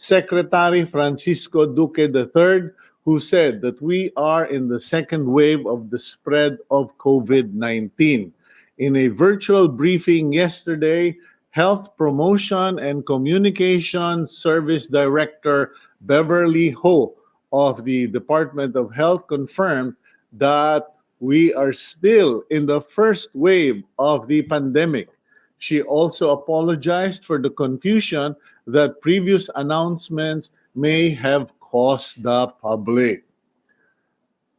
Secretary Francisco Duque III, who said that we are in the second wave of the spread of COVID-19. In a virtual briefing yesterday, Health Promotion and Communication Service Director Beverly Ho of the Department of Health confirmed that we are still in the first wave of the pandemic. She also apologized for the confusion that previous announcements may have caused the public.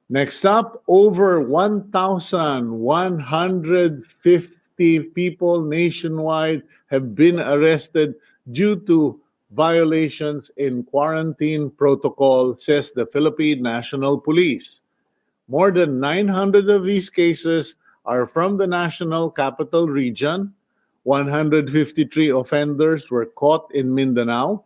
Next up, over 1,150 people nationwide have been arrested due to violations in quarantine protocol, says the Philippine National Police. More than 900 of these cases are from the National Capital Region. 153 offenders were caught in Mindanao,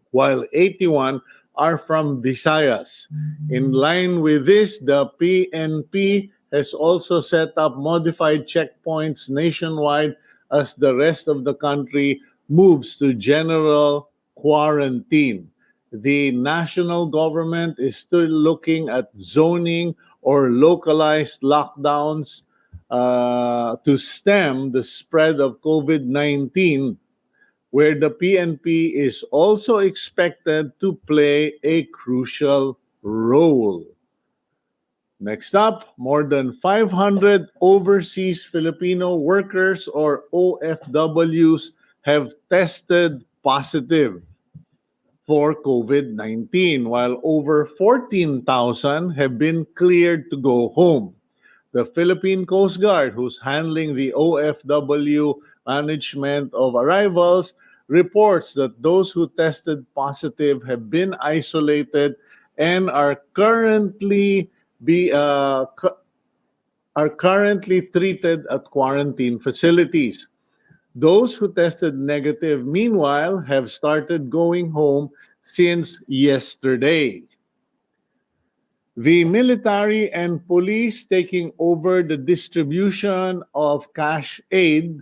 while 81 are from Visayas. In line with this, the PNP has also set up modified checkpoints nationwide as the rest of the country moves to general quarantine. The national government is still looking at zoning or localized lockdowns to stem the spread of COVID-19, where the PNP is also expected to play a crucial role. Next up, more than 500 overseas Filipino workers or OFWs have tested positive for COVID-19, while over 14,000 have been cleared to go home. The Philippine Coast Guard, who's handling the OFW management of arrivals, reports that those who tested positive have been isolated and are currently treated at quarantine facilities. Those who tested negative, meanwhile, have started going home since yesterday. The military and police taking over the distribution of cash aid,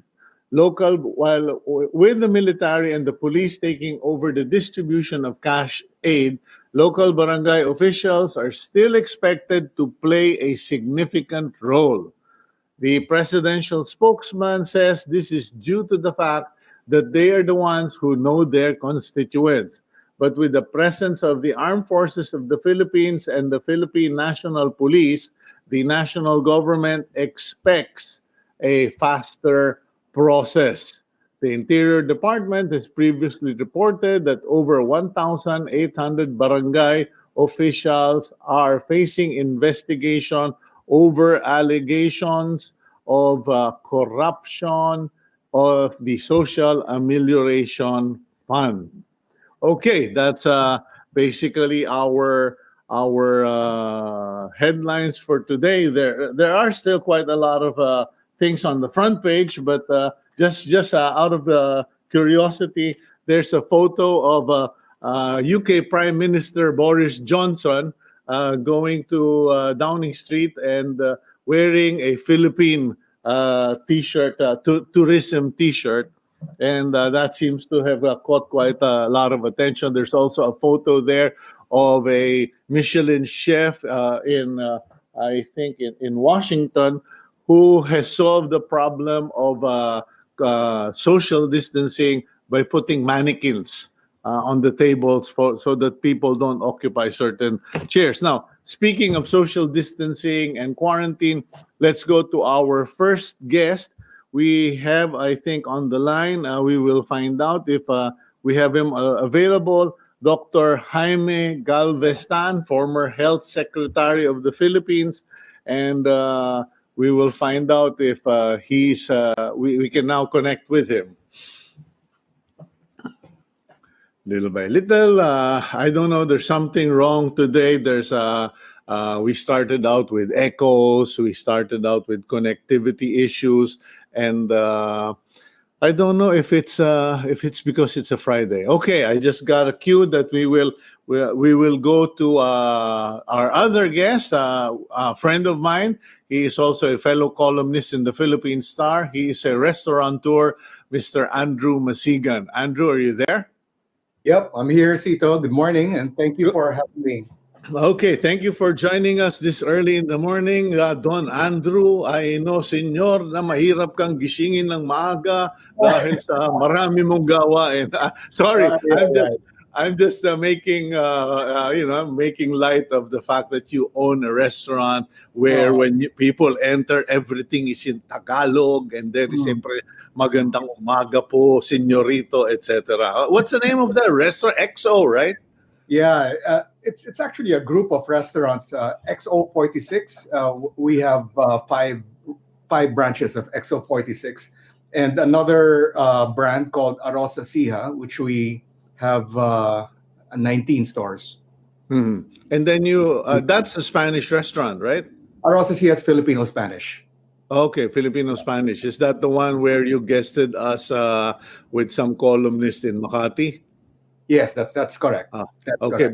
while with the military and the police taking over the distribution of cash aid, local barangay officials are still expected to play a significant role. The presidential spokesman says this is due to the fact that they are the ones who know their constituents. But with the presence of the Armed Forces of the Philippines and the Philippine National Police, the national government expects a faster process. The Interior Department has previously reported that over 1,800 barangay officials are facing investigation over allegations of corruption of the Social Amelioration Fund. Okay, that's basically our headlines for today. There are still quite a lot of things on the front page, but just out of curiosity, there's a photo of UK Prime Minister Boris Johnson going to Downing Street and wearing a Philippine t-shirt, tourism t-shirt. And that seems to have caught quite a lot of attention. There's also a photo there of a Michelin chef I think in Washington, who has solved the problem of social distancing by putting mannequins on the tables so that people don't occupy certain chairs. Now, speaking of social distancing and quarantine, let's go to our first guest. We have, I think, on the line, we will find out if we have him available, Dr. Jaime Galvez Tan, former Health Secretary of the Philippines, and we will find out if we can now connect with him. Little by little, I don't know, there's something wrong today. We started out with echoes, we started out with connectivity issues, and I don't know if it's because it's a Friday. Okay, I just got a cue that we will go to our other guest, a friend of mine. He is also a fellow columnist in the Philippine Star. He is a restaurateur, Mr. Andrew Masigan. Andrew, are you there? Yep, I'm here, Cito. Good morning, and thank you for having me. Okay, thank you for joining us this early in the morning. Don Andrew, I know, senyor, na mahirap kang gisingin ng maaga dahil sa marami mong gawain. Sorry, Right, right. I'm just making making light of the fact that you own a restaurant where Oh, people enter, everything is in Tagalog, and then mm. siyempre magandang umaga po, senyorito, etc. What's the name of that restaurant? XO, right? Yeah, it's actually a group of restaurants. XO46. We have five branches of XO46, and another brand called Arosa Siha, which we have 19 stores. Mhm. And then that's a Spanish restaurant, right? Arosa Siha is Filipino Spanish. Okay, Filipino Spanish. Is that the one where you guested us with some columnist in Makati? Yes, that's correct. Ah, That's okay, correct.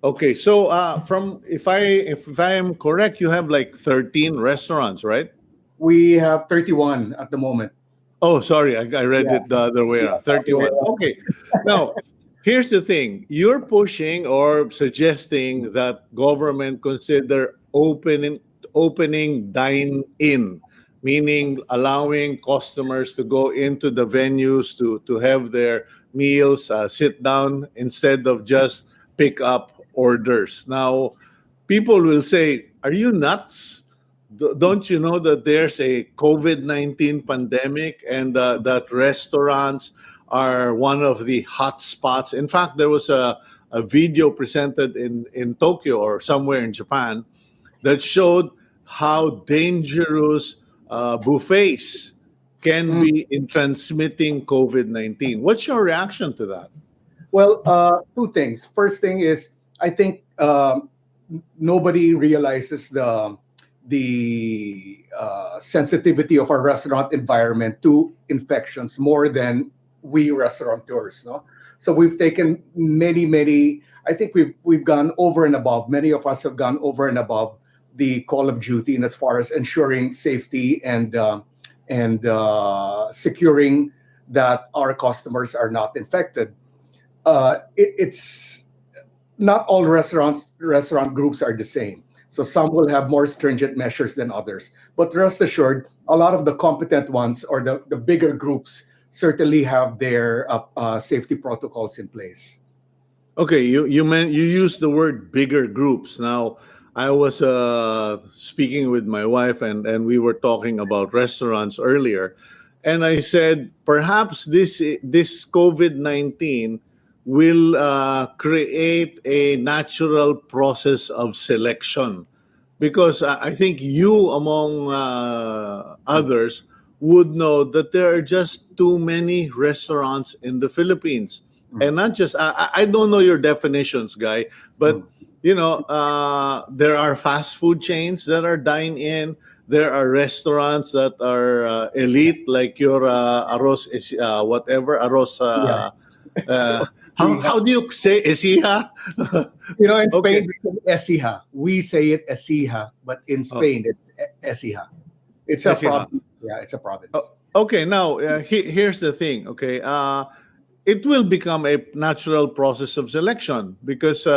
but okay. So from if I am correct, you have like 13 restaurants, right? We have 31 at the moment. Oh, sorry, I read Yeah, it the other way yeah. around. 31. Okay. Now, here's the thing. You're pushing or suggesting that government consider opening dine in, meaning allowing customers to go into the venues to have their meals, sit down instead of just pick up orders. Now, people will say, "Are you nuts? Don't you know that there's a COVID-19 pandemic and that restaurants are one of the hot spots?" In fact, there was a video presented in Tokyo or somewhere in Japan that showed how dangerous buffets can Mm. be in transmitting COVID-19. What's your reaction to that? Well, two things. First thing is, I think nobody realizes the sensitivity of our restaurant environment to infections more than we restaurateurs. No, so we've taken many. I think we've gone over and above. Many of us have gone over and above the call of duty, in as far as ensuring safety and securing that our customers are not infected. It's not all restaurant groups are the same. So some will have more stringent measures than others. But rest assured, a lot of the competent ones, or the bigger groups, certainly have their safety protocols in place. Okay, you used the word bigger groups. Now, I was speaking with my wife, and we were talking about restaurants earlier, and I said perhaps this COVID-19 will create a natural process of selection, because I think you, among others, would know that there are just too many restaurants in the Philippines. Mm, And not just, I don't know your definitions, Guy, but mm. there are fast food chains that are dine in. There are restaurants that are elite, like your arroz, whatever arroz. Yeah, Uh, we have, how do you say esiha? in Okay. Spain, they say Esija. We say it Esija, but in Oh, Spain, it's Esija. It's a esiha. province. Yeah, it's a province. Oh, okay, now here's the thing. Okay, it will become a natural process of selection because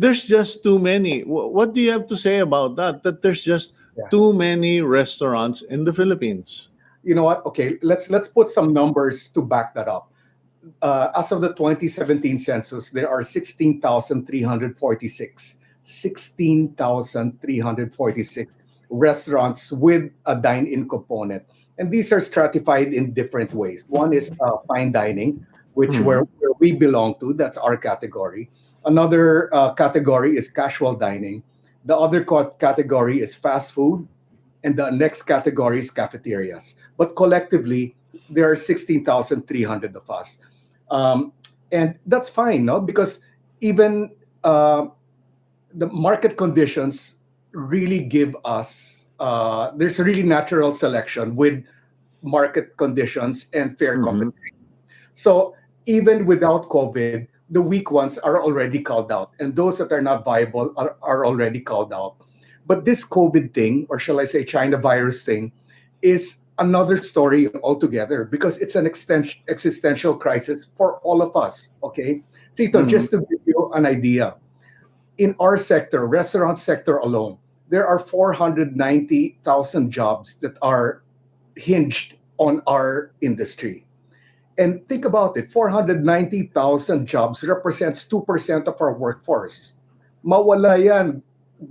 there's just too many. What do you have to say about that? That there's just Yeah. too many restaurants in the Philippines. You know what? Okay, let's put some numbers to back that up. As of the 2017 census, there are 16,346 restaurants with a dine-in component. And these are stratified in different ways. One is fine dining, which Mhm. where we belong to. That's our category. Another category is casual dining. The other category is fast food, and the next category is cafeterias. But collectively, there are 16,300 of us. Um, and that's fine, no? Because even the market conditions really give us, there's a really natural selection with market conditions and fair Mhm. competition. So even without COVID, the weak ones are already called out, and those that are not viable are already called out. But this COVID thing, or shall I say China virus thing, is another story altogether because it's an existential crisis for all of us. Okay, Cito, Mhm. just to give you an idea, in our sector, restaurant sector alone, there are 490,000 jobs that are hinged on our industry. And think about it, 490,000 jobs represents 2% of our workforce. Mawala yan,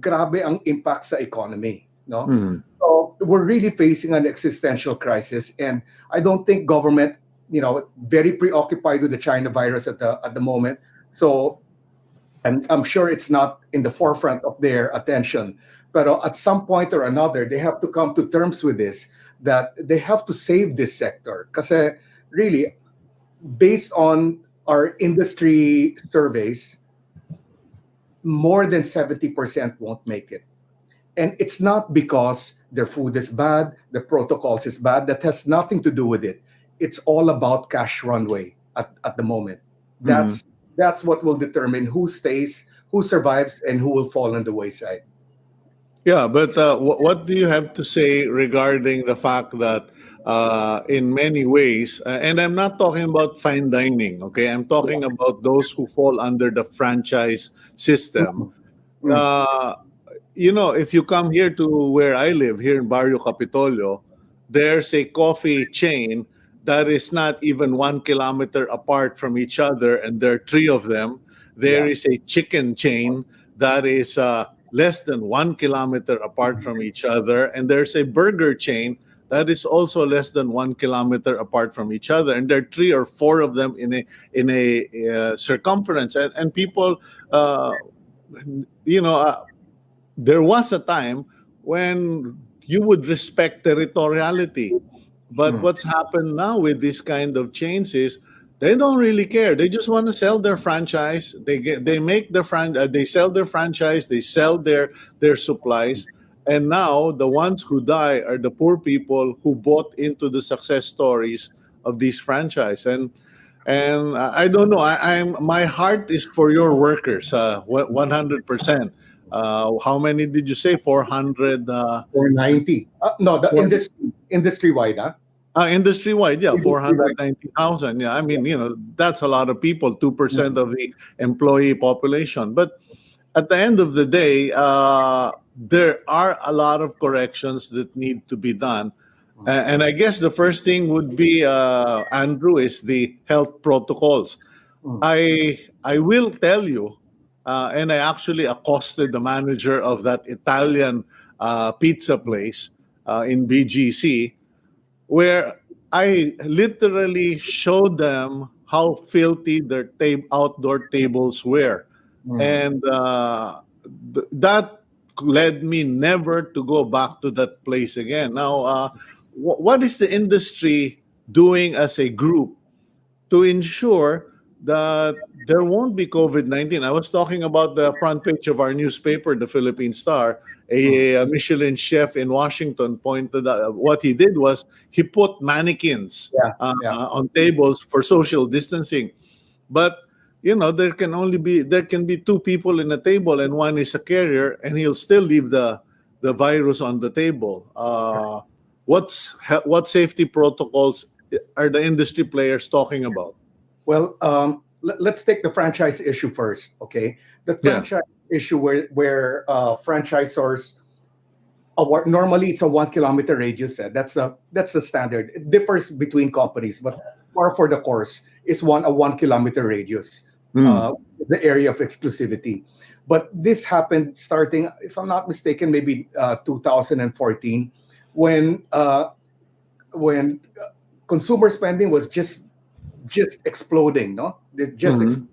grabe ang impact sa economy, no? Mhm. So we're really facing an existential crisis, and I don't think government, very preoccupied with the China virus at the moment. So I'm sure it's not in the forefront of their attention. But at some point or another, they have to come to terms with this, that they have to save this sector. Because really, based on our industry surveys, more than 70% won't make it. And it's not because their food is bad, the protocols is bad. That has nothing to do with it. It's all about cash runway at the moment. Mhm. That's what will determine who stays, who survives, and who will fall on the wayside. Yeah, but what do you have to say regarding the fact that in many ways, and I'm not talking about fine dining, okay? I'm talking about those who fall under the franchise system. Mm, mm, Uh, if you come here to where I live, here in Barrio Capitolio, there's a coffee chain that is not even 1 kilometer apart from each other, and there are three of them. There yeah. is a chicken chain that is less than 1 kilometer apart from each other, and there's a burger chain that is also less than 1 kilometer apart from each other, and there are three or four of them in a circumference, and people, uh, you know. There was a time when you would respect territoriality. But Mm, what's happened now with this kind of chains is they don't really care. They just want to sell their franchise. They sell their franchise, they sell their supplies. And now the ones who die are the poor people who bought into the success stories of these franchise. And I don't know. I'm my heart is for your workers. 100%. How many did you say? 400. 490. No, the industry wide, huh? Industry wide, yeah, Industry wide. 490,000. Yeah, I mean, that's a lot of people, 2% of the employee population. But at the end of the day, there are a lot of corrections that need to be done. And I guess the first thing would be, Andrew, is the health protocols. Mm, I will tell you, and I actually accosted the manager of that Italian pizza place in BGC, where I literally showed them how filthy their outdoor tables were. mm. And that led me never to go back to that place again. Now, what is the industry doing as a group to ensure that there won't be COVID-19? I was talking about the front page of our newspaper, the Philippine Star. A Michelin chef in Washington pointed out what he did was he put mannequins Yeah, yeah. on tables for social distancing. But there can be two people in a table and one is a carrier, and he'll still leave the virus on the table. What safety protocols are the industry players talking about? Well, let's take the franchise issue first, okay? The Yeah. franchise issue where franchisors award, normally it's a 1 kilometer radius. That's the standard. It differs between companies, but par for the course is a 1 kilometer radius, Mm. uh, the area of exclusivity. But this happened starting, if I'm not mistaken, maybe 2014, when consumer spending was just exploding, no? Mhm.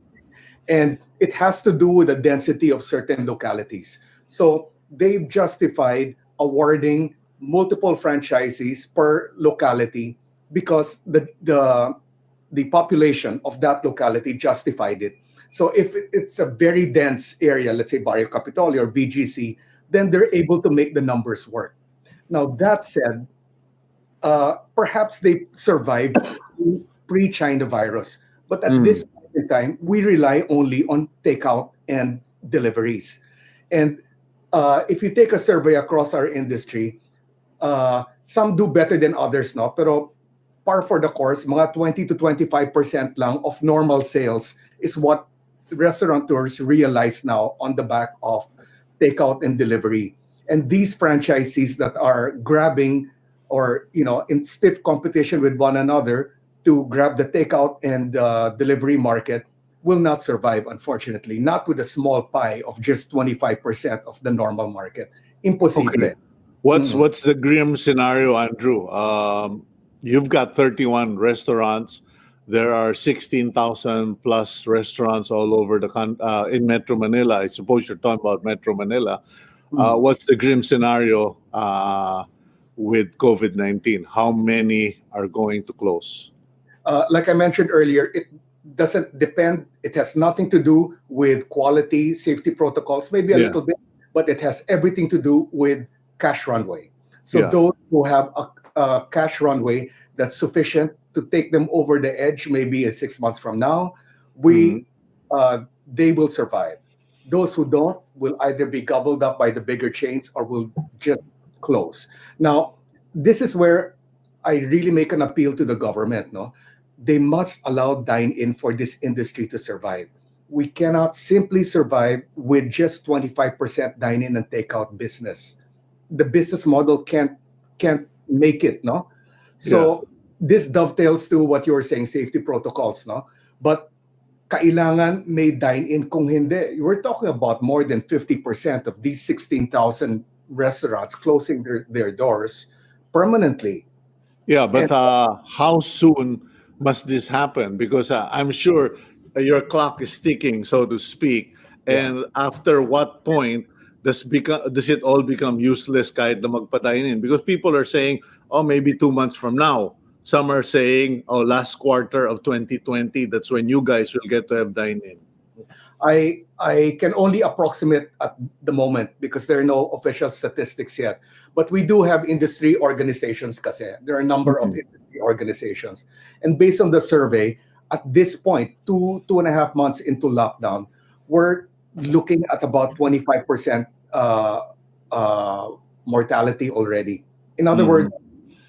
And it has to do with the density of certain localities. So they've justified awarding multiple franchisees per locality because the population of that locality justified it. So if it's a very dense area, let's say Barrio Capitolio or BGC, then they're able to make the numbers work. Now that said, perhaps they survived pre-China virus. But at this Mm. point in time, we rely only on takeout and deliveries. And if you take a survey across our industry, Some do better than others, no? Pero par for the course, mga 20 to 25% lang of normal sales is what restaurateurs realize now on the back of takeout and delivery. And these franchisees that are grabbing or, in stiff competition with one another to grab the takeout and delivery market will not survive, unfortunately. Not with a small pie of just 25% of the normal market. Impossible. Okay. What's the grim scenario, Andrew? You've got 31 restaurants. There are 16,000 plus restaurants all over in Metro Manila. I suppose you're talking about Metro Manila. What's the grim scenario with COVID-19? How many are going to close? Like I mentioned earlier, it doesn't depend. It has nothing to do with quality, safety protocols, maybe a little bit, but it has everything to do with cash runway. So those who have a cash runway that's sufficient to take them over the edge, maybe 6 months from now, they will survive. Those who don't will either be gobbled up by the bigger chains or will just close. Now, this is where I really make an appeal to the government. No, they must allow dine-in for this industry to survive. We cannot simply survive with just 25% dine-in and takeout business. The business model can't make it, no? So this dovetails to what you were saying, safety protocols, no? But kailangan may dine-in. Kung hindi, we're talking about more than 50% of these 16,000 restaurants closing their doors permanently. Yeah, but how soon must this happen? Because I'm sure your clock is ticking, so to speak. And after what point does it all become useless kahit na magpadainin? Because people are saying, oh, maybe 2 months from now. Some are saying, oh, last quarter of 2020, that's when you guys will get to have dine-in. I can only approximate at the moment because there are no official statistics yet. But we do have industry organizations kasi. There are a number of industry organizations. And based on the survey, at this point, 2.5 months into lockdown, we're looking at about 25% mortality already. In other words,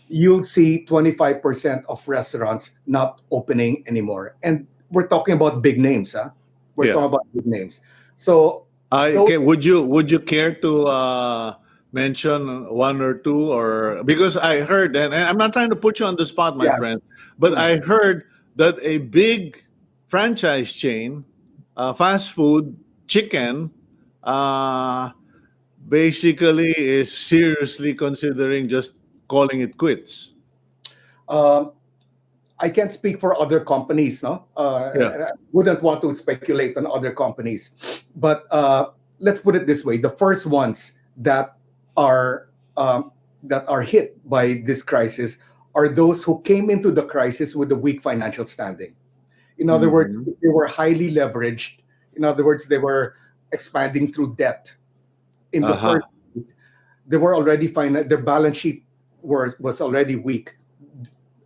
you'll see 25% of restaurants not opening anymore. And we're talking about big names, huh? We're talking about big names. So would you care to mention one or two, or because I heard, and I'm not trying to put you on the spot, my friend, but I heard that a big franchise chain, fast food, chicken, basically is seriously considering just calling it quits. I can't speak for other companies, no? I wouldn't want to speculate on other companies. But let's put it this way: the first ones that are hit by this crisis are those who came into the crisis with a weak financial standing. In other words, they were highly leveraged. In other words, they were expanding through debt. In the first, they were already their balance sheet was already weak.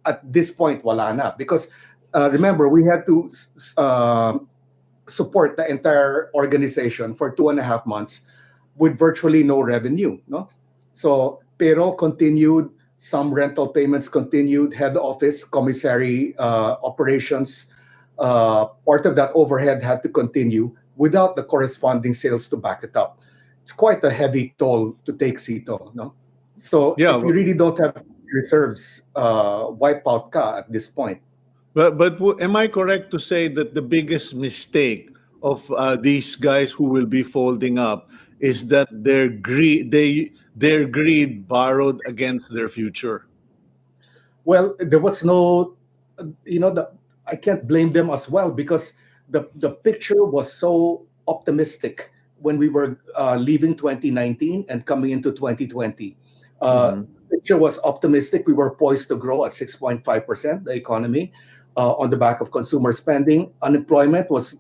At this point, wala na. Because remember, we had to support the entire organization for 2.5 months with virtually no revenue. No, so payroll continued, some rental payments continued, head office, commissary operations. Part of that overhead had to continue without the corresponding sales to back it up. It's quite a heavy toll to take, Cito. No, so if you really don't have reserves, wipe out ka at this point. But am I correct to say that the biggest mistake of these guys who will be folding up is that their greed borrowed against their future? Well, there was no, I can't blame them as well because the picture was so optimistic when we were leaving 2019 and coming into 2020. Picture was optimistic. We were poised to grow at 6.5%, the economy, on the back of consumer spending. Unemployment was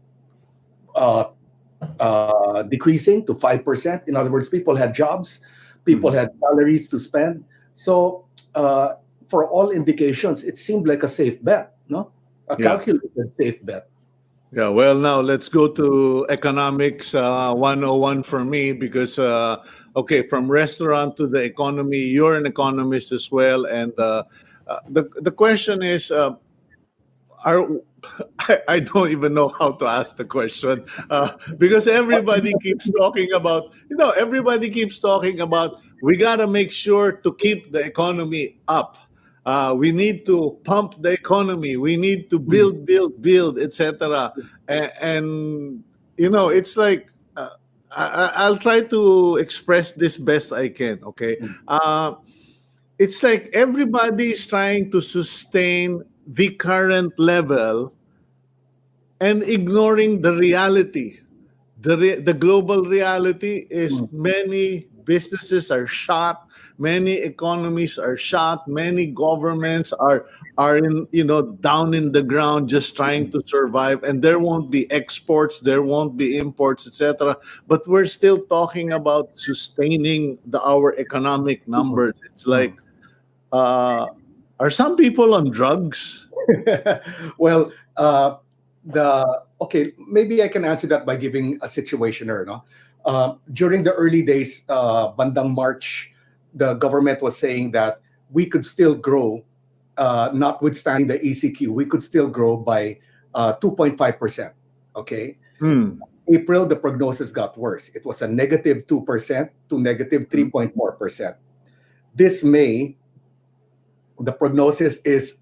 decreasing to 5%. In other words, people had jobs, people had salaries to spend. So for all indications, it seemed like a safe bet, no? A calculated safe bet. Yeah, well, now let's go to economics 101 for me because okay, from restaurant to the economy. You're an economist as well, and the question is, are I don't even know how to ask the question because everybody keeps talking about, everybody keeps talking about we got to make sure to keep the economy up. We need to pump the economy. We need to build, build, build, etc. And it's like I'll try to express this best I can. Okay, it's like everybody is trying to sustain the current level and ignoring the reality. The global reality is many businesses are shot, many economies are shot, many governments are in down in the ground just trying to survive, and there won't be exports, there won't be imports, etc. But we're still talking about sustaining our economic numbers. It's like, are some people on drugs? Well, the okay, maybe I can answer that by giving a situationer. No, during the early days, bandang March, the government was saying that we could still grow, notwithstanding the ECQ, we could still grow by 2.5%. Okay, Hmm. April the prognosis got worse. It was a negative 2% to negative 3.4%. This May, the prognosis is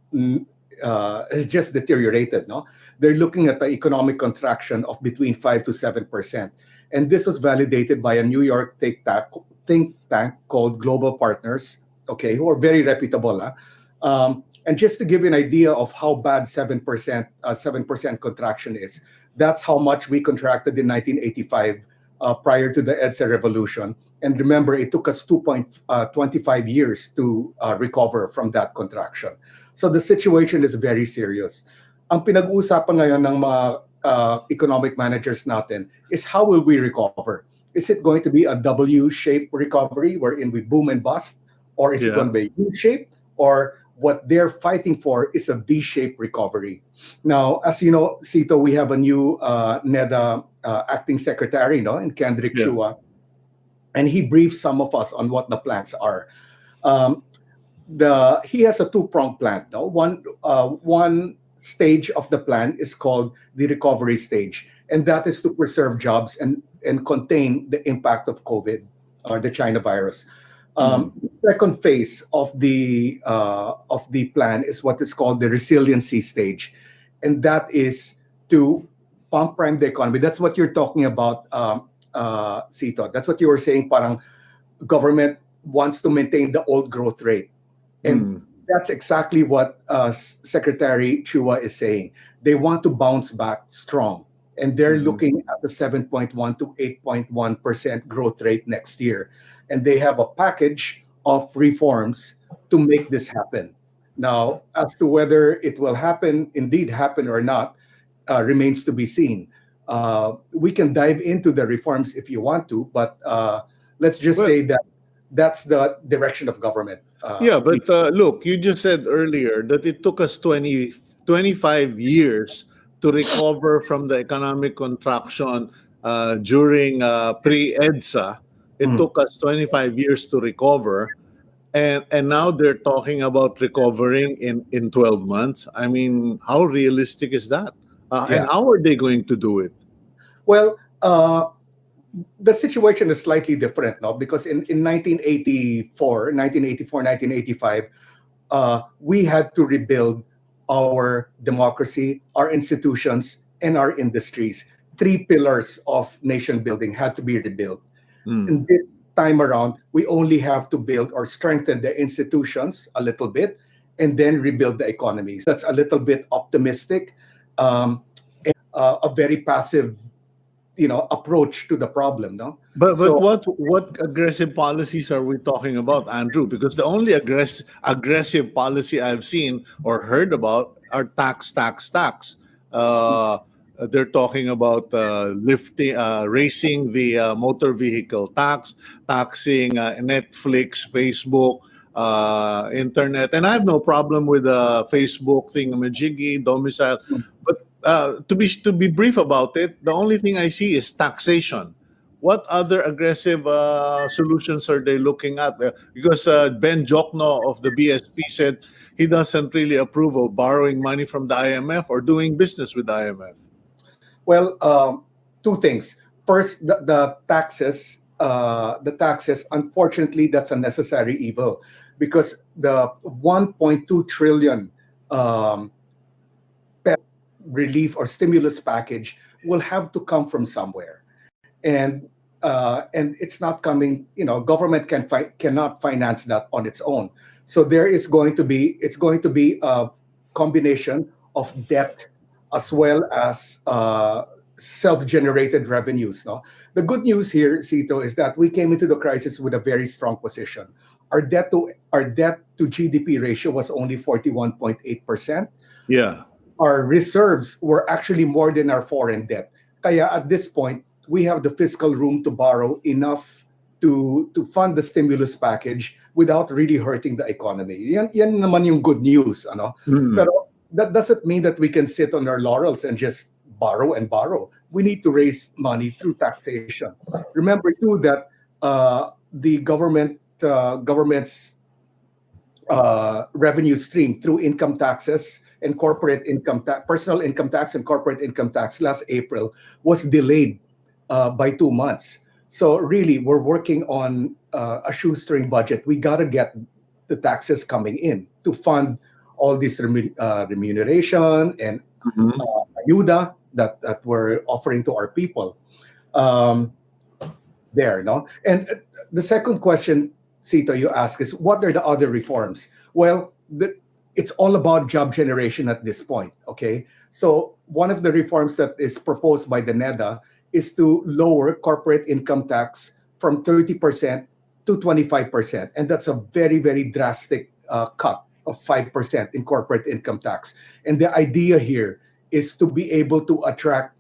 just deteriorated. No, they're looking at the economic contraction of between 5 to 7%, and this was validated by a New York think tank called Global Partners. Okay, who are very reputable. And just to give you an idea of how bad 7% contraction is, that's how much we contracted in 1985 prior to the EDSA revolution. And remember, it took us 2.25 years to recover from that contraction. So the situation is very serious. Ang pinag-uusapan ngayon ng mga economic managers natin is how will we recover? Is it going to be a W-shaped recovery wherein we boom and bust? Or is it Yeah. going to be U-shaped? Or what they're fighting for is a V-shaped recovery. Now, as you know, Cito, we have a new NEDA acting secretary, and Kendrick Yeah. Shua, and he briefed some of us on what the plans are. He has a two-pronged plan. No? One stage of the plan is called the recovery stage, and that is to preserve jobs and contain the impact of COVID or the China virus. The second phase of the plan is what is called the resiliency stage, and that is to pump prime the economy. That's what you're talking about, Cito. That's what you were saying. Parang government wants to maintain the old growth rate, and that's exactly what Secretary Chua is saying. They want to bounce back strong, and they're looking at the 7.1 to 8.1% growth rate next year. And they have a package of reforms to make this happen. Now, as to whether it will indeed happen or not, remains to be seen. We can dive into the reforms if you want to, but let's just Well- say that that's the direction of government. Yeah, but look, you just said earlier that it took us 25 years to recover from the economic contraction during pre-EDSA. It took us 25 years to recover. And now they're talking about recovering in 12 months. I mean, how realistic is that? And Yeah. how are they going to do it? Well, the situation is slightly different now because in 1984, 1985, we had to rebuild our democracy, our institutions, and our industries. Three pillars of nation building had to be rebuilt. And this time around, we only have to build or strengthen the institutions a little bit and then rebuild the economy. So that's a little bit optimistic, and a very passive approach to the problem. No, But So- what aggressive policies are we talking about, Andrew? Because the only aggressive policy I've seen or heard about are tax. They're talking about raising the motor vehicle tax, taxing Netflix, Facebook, internet, and I have no problem with the Facebook thing, majiggy, domicile. But to be brief about it, the only thing I see is taxation. what other aggressive solutions are they looking at? Because Ben Jokno of the BSP said he doesn't really approve of borrowing money from the IMF or doing business with the IMF. Well, two things. First, the taxes. The taxes. Unfortunately, that's a necessary evil, because the 1.2 trillion um, relief or stimulus package will have to come from somewhere, and it's not coming. Government cannot finance that on its own. So there is going to be it's going to be a combination of debt as well as self-generated revenues. No, the good news here, Cito, is that we came into the crisis with a very strong position. Our debt to GDP ratio was only 41.8%. Yeah. Our reserves were actually more than our foreign debt. Kaya at this point, we have the fiscal room to borrow enough to fund the stimulus package without really hurting the economy. Yan naman yung good news, ano? Mm. Pero that doesn't mean that we can sit on our laurels and just borrow and borrow. We need to raise money through taxation. Remember too that the government's revenue stream through income taxes and corporate income tax, personal income tax and corporate income tax last April was delayed by 2 months. So really, we're working on a shoestring budget. We got to get the taxes coming in to fund all this remuneration and Mhm. ayuda that we're offering to our people. Um, there, no? And the second question, Sito, you ask is what are the other reforms? Well, it's all about job generation at this point, okay? So one of the reforms that is proposed by the NEDA is to lower corporate income tax from 30% to 25%. And that's a very, very drastic cut of 5% in corporate income tax. And the idea here is to be able to attract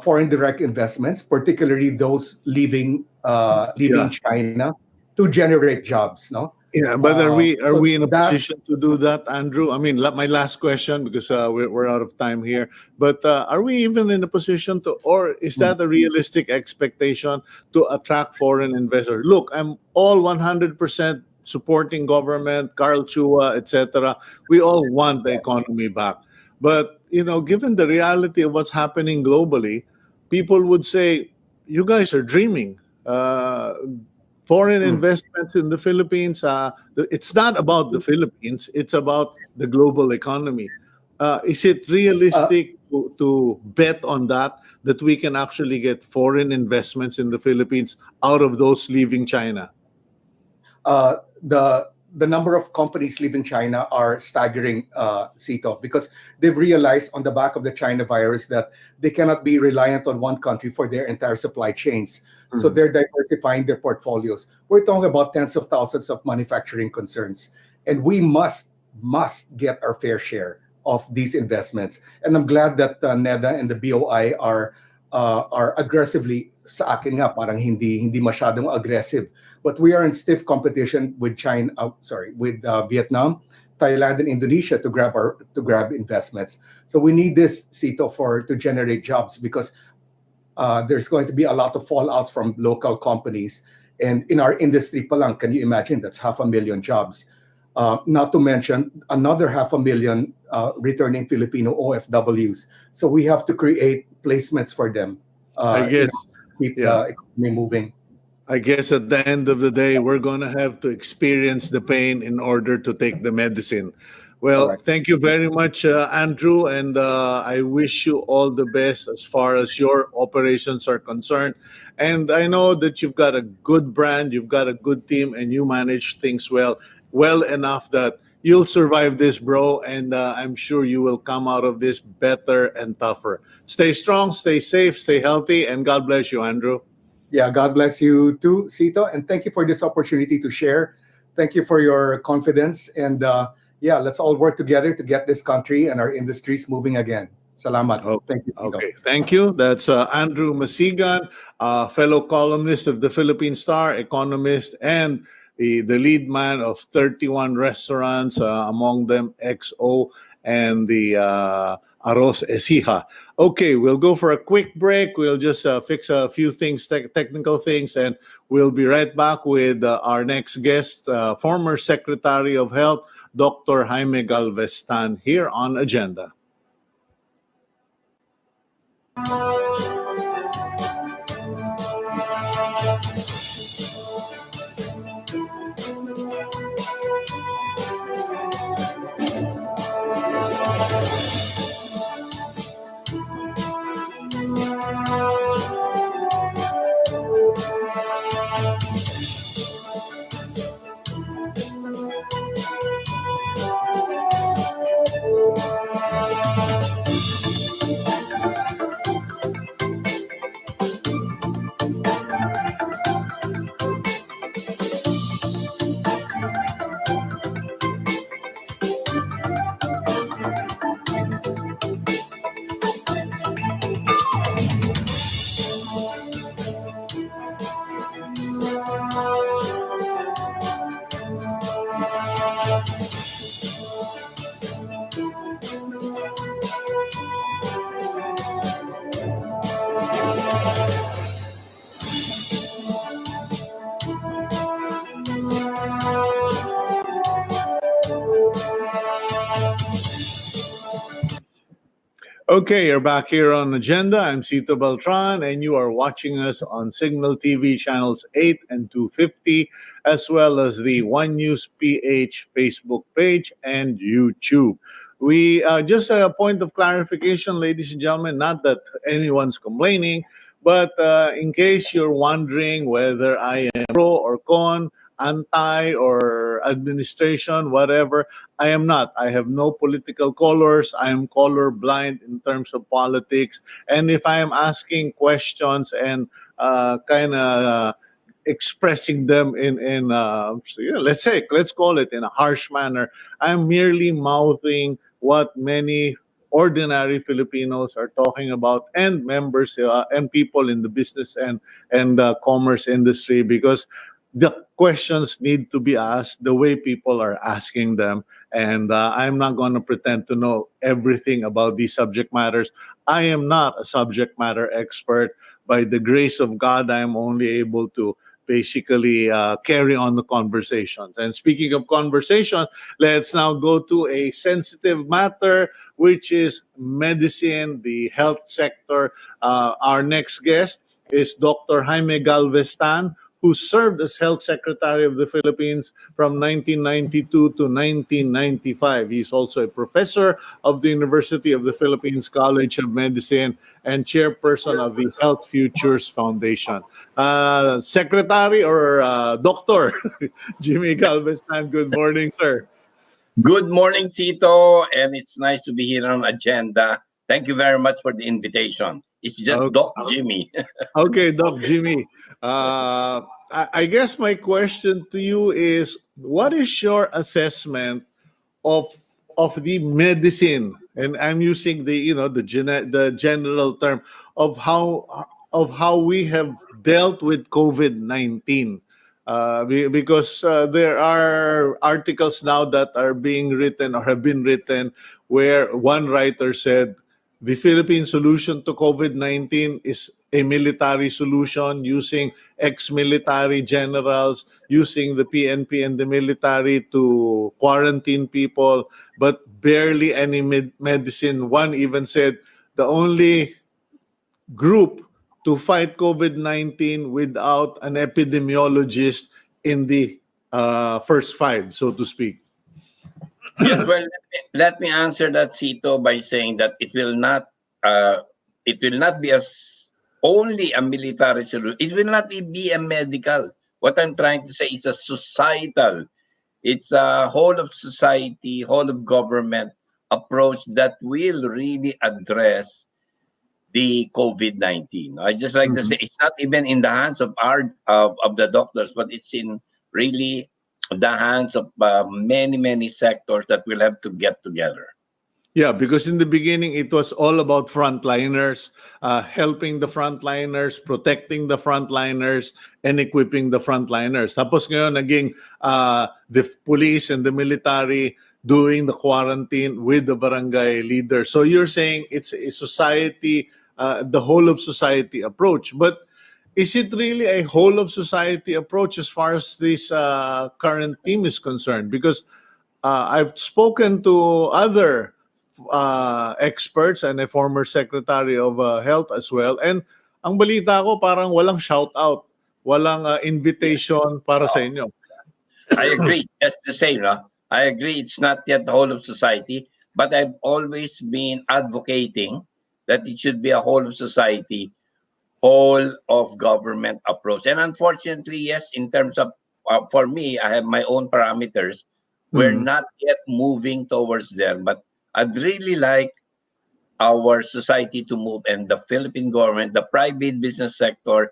foreign direct investments, particularly those leaving Yeah. China, to generate jobs. No, Yeah, but are so we in a that position to do that, Andrew? I mean, my last question, because we're out of time here. But are we even in a position to, or is that a realistic expectation to attract foreign investors? Look, I'm all 100% supporting government, Carl Chua, etc. We all want the economy back, but given the reality of what's happening globally, people would say, "You guys are dreaming." Foreign mm, investments in the Philippines. It's not about the Philippines, it's about the global economy. Is it uh, realistic to bet on that we can actually get foreign investments in the Philippines out of those leaving China? the number of companies leaving China are staggering, Sito, because they've realized on the back of the China virus that they cannot be reliant on one country for their entire supply chains. So Mhm. they're diversifying their portfolios. We're talking about tens of thousands of manufacturing concerns, and we must get our fair share of these investments. And I'm glad that NEDA and the BOI are aggressively sa akin nga parang hindi masyadong aggressive, but we are in stiff competition with China, with Vietnam, Thailand, and Indonesia to grab investments. So we need this, Sito, to generate jobs, because there's going to be a lot of fallout from local companies. And in our industry palang, can you imagine, that's 500,000 jobs. Not to mention another 500,000 returning Filipino OFWs. So we have to create placements for them I in guess, order to keep yeah. the economy moving. I guess at the end of the day, we're going to have to experience the pain in order to take the medicine. Well, Correct. thank you very much, Andrew, and I wish you all the best as far as your operations are concerned. And I know that you've got a good brand, you've got a good team, and you manage things well enough that you'll survive this, bro. And I'm sure you will come out of this better and tougher. Stay strong, stay safe, stay healthy, and God bless you, Andrew. Yeah, God bless you too, Sito, and thank you for this opportunity to share. Thank you for your confidence, and yeah, let's all work together to get this country and our industries moving again. Salamat. Oh, Thank you, Sito. okay. Thank you. That's Andrew Masigan, fellow columnist of the Philippine Star, economist, and the lead man of 31 restaurants, among them XO and the Arroz Ecija. Okay, we'll go for a quick break. We'll just fix a few things, technical things, and we'll be right back with our next guest, former Secretary of Health, Dr. Jaime Galvez Tan, here on Agenda. Okay, you're back here on Agenda. I'm Cito Beltran, and you are watching us on Signal TV channels 8 and 250, as well as the One News PH Facebook page and YouTube. We just a point of clarification, ladies and gentlemen, not that anyone's complaining, but in case you're wondering whether I am pro or con, anti or administration, whatever, I am not. I have no political colors. I am color blind in terms of politics. And if I am asking questions and kind of expressing them in let's call it in a harsh manner, I'm merely mouthing what many ordinary Filipinos are talking about, and members and people in the business and commerce industry, because the questions need to be asked the way people are asking them. And I'm not going to pretend to know everything about these subject matters. I am not a subject matter expert. By the grace of God, I am only able to basically carry on the conversations. And speaking of conversation, let's now go to a sensitive matter, which is medicine, the health sector. Our next guest is Dr. Jaime Galvez Tan, who served as Health Secretary of the Philippines from 1992 to 1995. He's also a professor of the University of the Philippines College of Medicine and chairperson of the Health Futures Foundation. Secretary or Doctor Jimmy Galvez Tan, good morning, sir. Good morning, Cito, and it's nice to be here on Agenda. Thank you very much for the invitation. It's just Okay. Doc Jimmy. Okay, Doc Jimmy. I guess my question to you is, what is your assessment of the medicine? And I'm using the general term of how we have dealt with COVID-19. Because there are articles now that are being written or have been written where one writer said the Philippine solution to COVID-19 is a military solution using ex-military generals, using the PNP and the military to quarantine people, but barely any medicine. One even said the only group to fight COVID-19 without an epidemiologist in the first five, so to speak. Yes, well, let me answer that, Cito, by saying that it will not be only a military solution. It will not be a medical. What I'm trying to say is a societal. It's a whole of society, whole of government approach that will really address the COVID-19. I just like to say it's not even in the hands of the doctors, but it's in really the hands of many sectors that will have to get together. Yeah, because in the beginning, it was all about frontliners, helping the frontliners, protecting the frontliners, and equipping the frontliners. Tapos ngayon, naging the police and the military doing the quarantine with the barangay leader. So you're saying it's a society, the whole of society approach. But is it really a whole of society approach as far as this current team is concerned? Because I've spoken to other experts and a former secretary of health as well. And ang balita ko parang walang shout out, walang invitation para sa inyo. I agree. That's the same, no? I agree. It's not yet the whole of society, but I've always been advocating that it should be a whole of society, whole of government approach. And unfortunately, yes, in terms of, for me, I have my own parameters. We're not yet moving towards there, but I'd really like our society to move, and the Philippine government, the private business sector,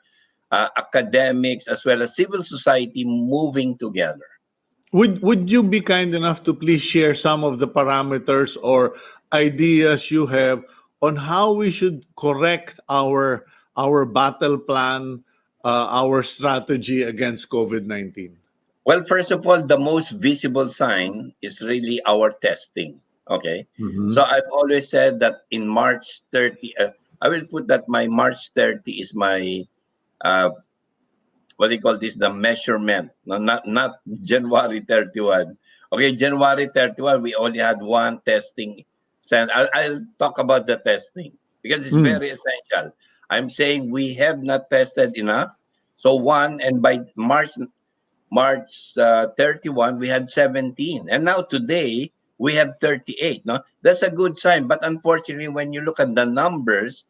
academics, as well as civil society moving together. Would you be kind enough to please share some of the parameters or ideas you have on how we should correct our battle plan, our strategy against COVID-19? Well, first of all, the most visible sign is really our testing. Okay. So I've always said that in March 30, I will put that my March 30 is my, what do you call this, the measurement, no, not January 31. Okay, January 31, we only had one testing. I'll talk about the testing because it's very essential. I'm saying we have not tested enough. So one, and by March 31, we had 17. And now today, we have 38. No, that's a good sign. But unfortunately, when you look at the numbers,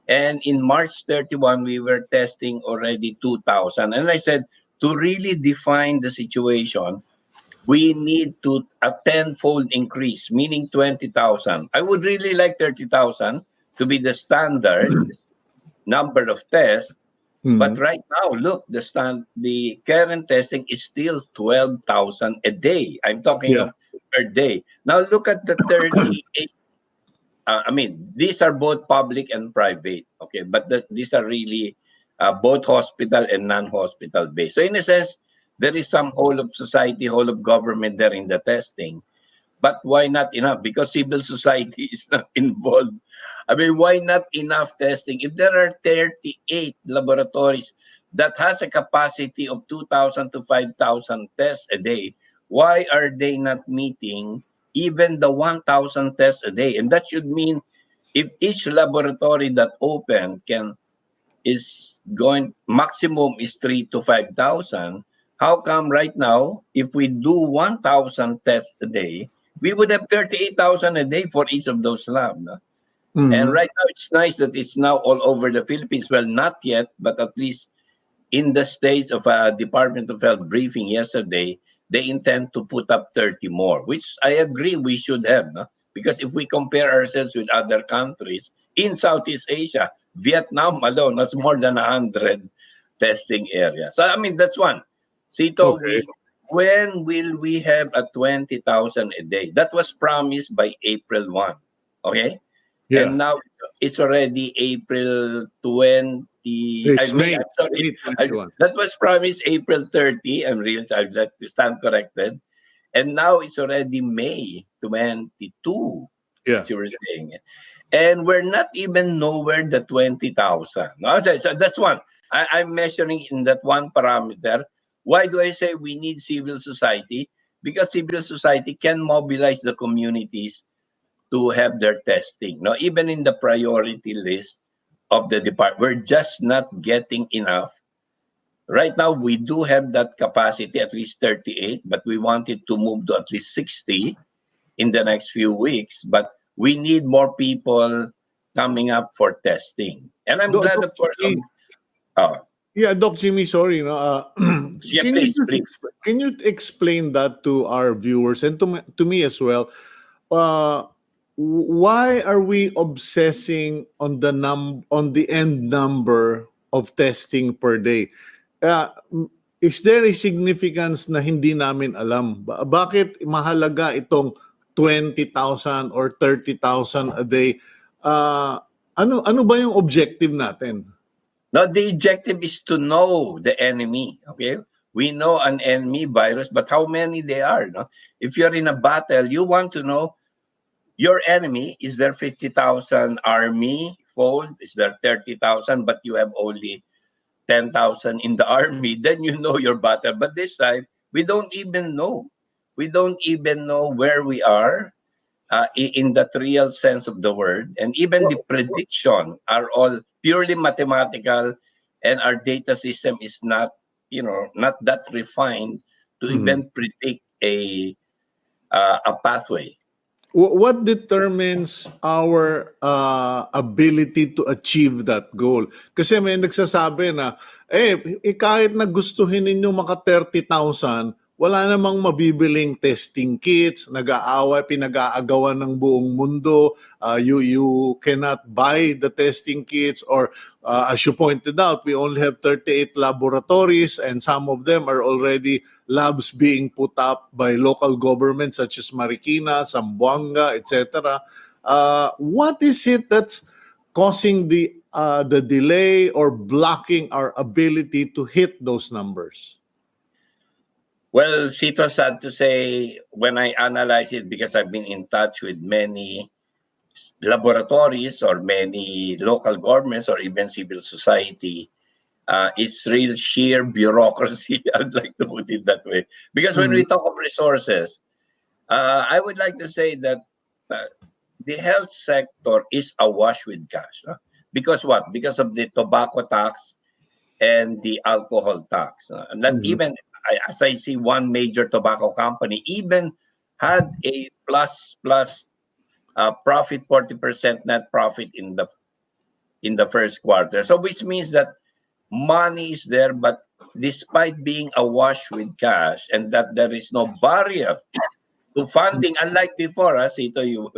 and in March 31, we were testing already 2,000. And I said, to really define the situation, we need to a tenfold increase, meaning 20,000. I would really like 30,000 to be the standard number of tests. But right now, look, the current testing is still 12,000 a day. I'm talking of per day. Now look at the 38. I mean, these are both public and private, okay? But these are really both hospital and non-hospital based. So in a sense, there is some whole of society, whole of government there in the testing. But why not enough? Because civil society is not involved. I mean, why not enough testing? If there are 38 laboratories that has a capacity of 2,000 to 5,000 tests a day, why are they not meeting even the 1,000 tests a day? And that should mean if each laboratory that open is going, maximum is 3 to 5,000, how come right now, if we do 1,000 tests a day, we would have 38,000 a day for each of those labs. No? And right now, it's nice that it's now all over the Philippines. Well, not yet, but at least in the stage of a Department of Health briefing yesterday, they intend to put up 30 more, which I agree we should have. No? Because if we compare ourselves with other countries in Southeast Asia, Vietnam alone has more than 100 testing areas. So, I mean, that's one. Cito, when will we have a 20,000 a day? That was promised by April 1. Okay? Yeah. And now it's already April 20. It's May. That was promised April 30. I'm real. I'd like to stand corrected. And now it's already May 22. Yeah. As you were saying. And we're not even nowhere the 20,000. Okay, so that's one. I'm measuring in that one parameter. Why do I say we need civil society? Because civil society can mobilize the communities to have their testing. Now, even in the priority list of the department, we're just not getting enough. Right now, we do have that capacity, at least 38, but we wanted to move to at least 60 in the next few weeks. But we need more people coming up for testing. And I'm glad, of course. Yeah, Doc Jimmy, sorry. Yeah, please. Can you explain that to our viewers and to me as well? Why are we obsessing on the end number of testing per day? Is there a significance na hindi namin alam? Bakit mahalaga itong 20,000 or 30,000 a day? Ano ba yung objective natin? No, the objective is to know the enemy. Okay, We know an enemy virus, but how many they are? No? If you're in a battle, you want to know your enemy. Is there 50,000 army fold? Is there 30,000? But you have only 10,000 in the army. Then you know your battle. But this time, we don't even know. We don't even know where we are in that real sense of the word. And even the prediction are all purely mathematical, and our data system is not, not that refined to even predict a pathway. What determines our ability to achieve that goal? Kasi may nagsasabi na, kahit na gustuhin ninyo maka 30,000, wala namang mabibiling testing kits, nag-aaway, pinag-aagawan ng buong mundo, you cannot buy the testing kits, or as you pointed out, we only have 38 laboratories and some of them are already labs being put up by local governments such as Marikina, Zamboanga, etc. What is it that's causing the delay or blocking our ability to hit those numbers? Well, Cito, sad to say, when I analyze it, because I've been in touch with many laboratories or many local governments or even civil society, it's real sheer bureaucracy. I'd like to put it that way. Because when we talk of resources, I would like to say that the health sector is awash with cash. Because what? Because of the tobacco tax and the alcohol tax. That even, as I see, one major tobacco company even had a plus profit, 40% net profit in the first quarter. So which means that money is there, but despite being awash with cash and that there is no barrier to funding, unlike before, Cito, you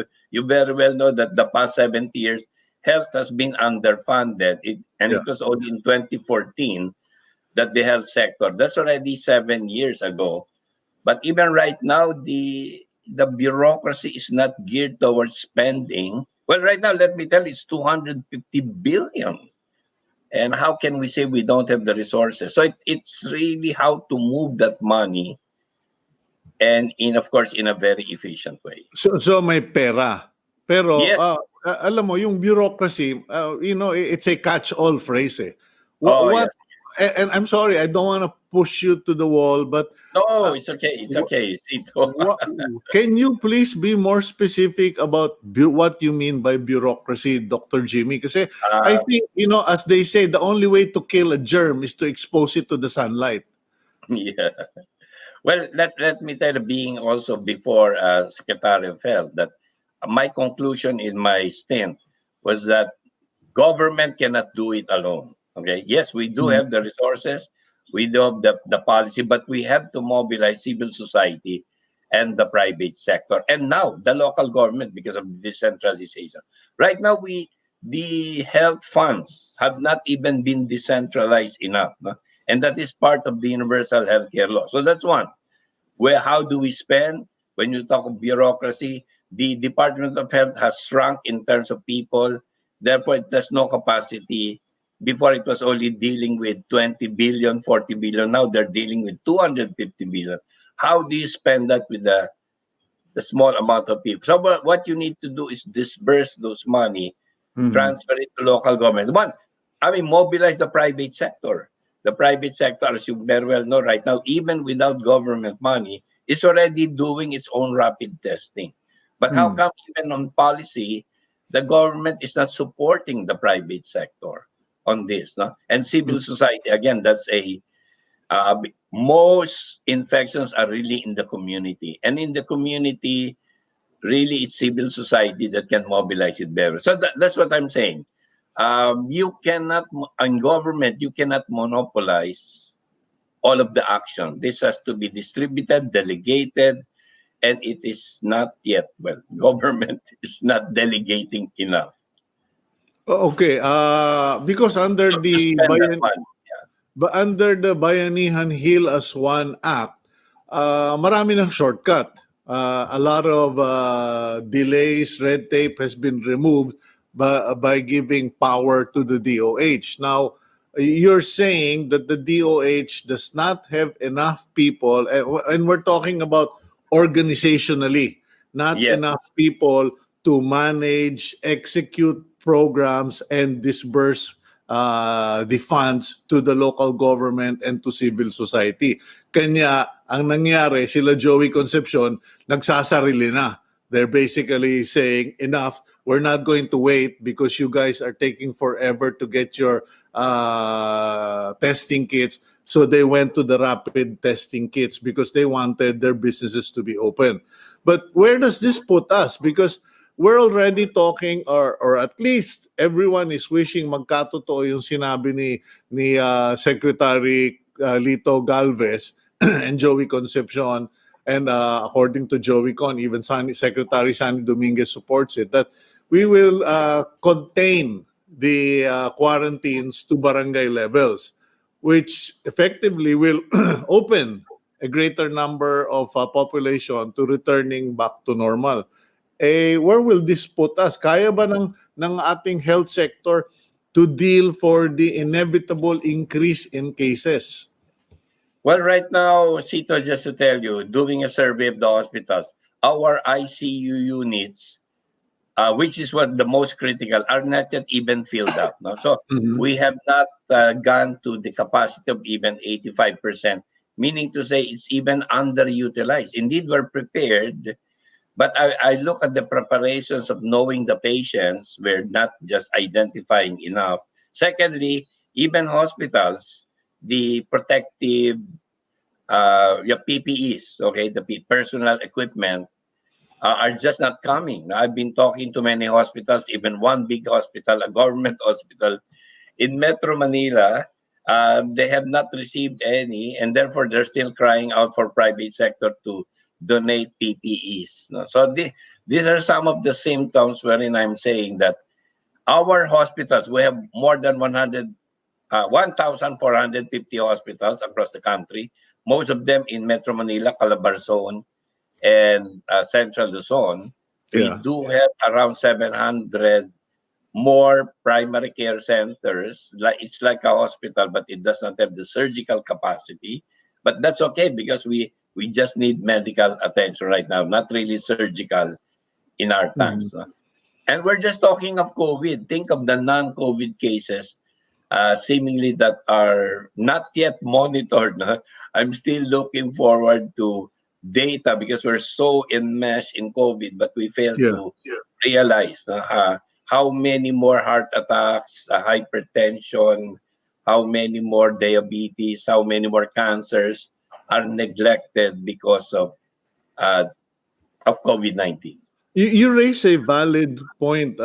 very well know that the past 70 years, health has been underfunded. It was only in 2014 that the health sector, that's already 7 years ago. But even right now, the bureaucracy is not geared towards spending. Well, right now, let me tell you, it's 250 billion. And how can we say we don't have the resources? So it's really how to move that money, and of course, in a very efficient way. So may pera. Pero Yes. alam mo, yung bureaucracy, it's a catch-all phrase. Yes. And I'm sorry, I don't want to push you to the wall, but No, it's okay. It's okay, Cito. can you please be more specific about what you mean by bureaucracy, Dr. Jimmy? Kasi I think, as they say, the only way to kill a germ is to expose it to the sunlight. Yeah. Well, let me tell you, being also before Secretary of Health, that my conclusion in my stint was that government cannot do it alone. Okay. Yes, we do have the resources, we do have the policy, but we have to mobilize civil society and the private sector, and now the local government because of decentralization. Right now, the health funds have not even been decentralized enough, no? And that is part of the universal healthcare law. So that's one. How do we spend? When you talk of bureaucracy, the Department of Health has shrunk in terms of people. Therefore, it has no capacity. Before, it was only dealing with 20 billion, 40 billion. Now they're dealing with 250 billion. How do you spend that with the small amount of people? So what you need to do is disperse those money, transfer it to local government. One, mobilize the private sector. The private sector, as you very well know right now, even without government money, is already doing its own rapid testing. But how come even on policy, the government is not supporting the private sector on this? No? And civil society, again, that's most infections are really in the community. And in the community, really it's civil society that can mobilize it better. So that's what I'm saying. You cannot, in government, you cannot monopolize all of the action. This has to be distributed, delegated, and it is not yet, government is not delegating enough. Okay, because under To the spend that money. under the Bayanihan Heal as One Act, marami ng shortcut. A lot of delays, red tape has been removed by giving power to the DOH. Now, you're saying that the DOH does not have enough people, and we're talking about organizationally, not Yes. enough people to manage, execute programs, and disperse the funds to the local government and to civil society. Kanya, ang nangyari, sila Joey Concepcion, nagsasarili na. They're basically saying, enough, we're not going to wait because you guys are taking forever to get your testing kits. So they went to the rapid testing kits because they wanted their businesses to be open. But where does this put us? Because we're already talking, or at least everyone is wishing magkatotoo yung sinabi ni Secretary Lito Galvez and Joey Concepcion. And according to Joey Con, even Secretary Sani Dominguez supports it, that we will contain the quarantines to barangay levels, which effectively will open a greater number of population to returning back to normal. Where will this put us? Kaya ba ng ating health sector to deal for the inevitable increase in cases? Well, right now, Cito, just to tell you, doing a survey of the hospitals, our ICU units, which is what the most critical, are not yet even filled up. No? So we have not gone to the capacity of even 85%, meaning to say it's even underutilized. Indeed, we're prepared, but I look at the preparations of knowing the patients. We're not just identifying enough. Secondly, even hospitals, the protective your PPEs, okay, the personal equipment are just not coming. I've been talking to many hospitals, even one big hospital, a government hospital in Metro Manila. They have not received any, and therefore they're still crying out for private sector to donate PPEs. No? So these are some of the symptoms wherein I'm saying that our hospitals, we have more than 1,450 hospitals across the country, most of them in Metro Manila, Calabarzon, and Central Luzon. We Yeah. do have around 700 more primary care centers. It's like a hospital, but it does not have the surgical capacity. But that's okay because we just need medical attention right now, not really surgical in our times. No? And we're just talking of COVID. Think of the non-COVID cases seemingly that are not yet monitored. No? I'm still looking forward to data because we're so enmeshed in COVID, but we fail Yeah. to realize how many more heart attacks, hypertension, how many more diabetes, how many more cancers are neglected because of COVID-19. You raise a valid point,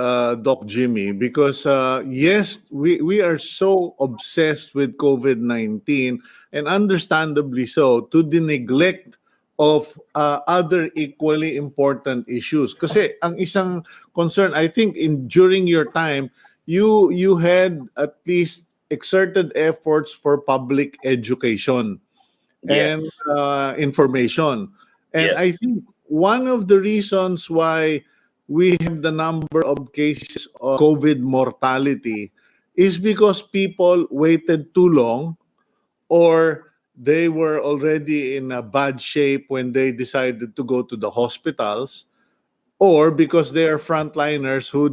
Doc Jimmy, because yes, we are so obsessed with COVID-19, and understandably so, to the neglect of other equally important issues. Kasi ang isang concern, I think, during your time, you had at least exerted efforts for public education and Yes. information. And Yes. I think one of the reasons why we have the number of cases of COVID mortality is because people waited too long, or they were already in a bad shape when they decided to go to the hospitals, or because they are frontliners who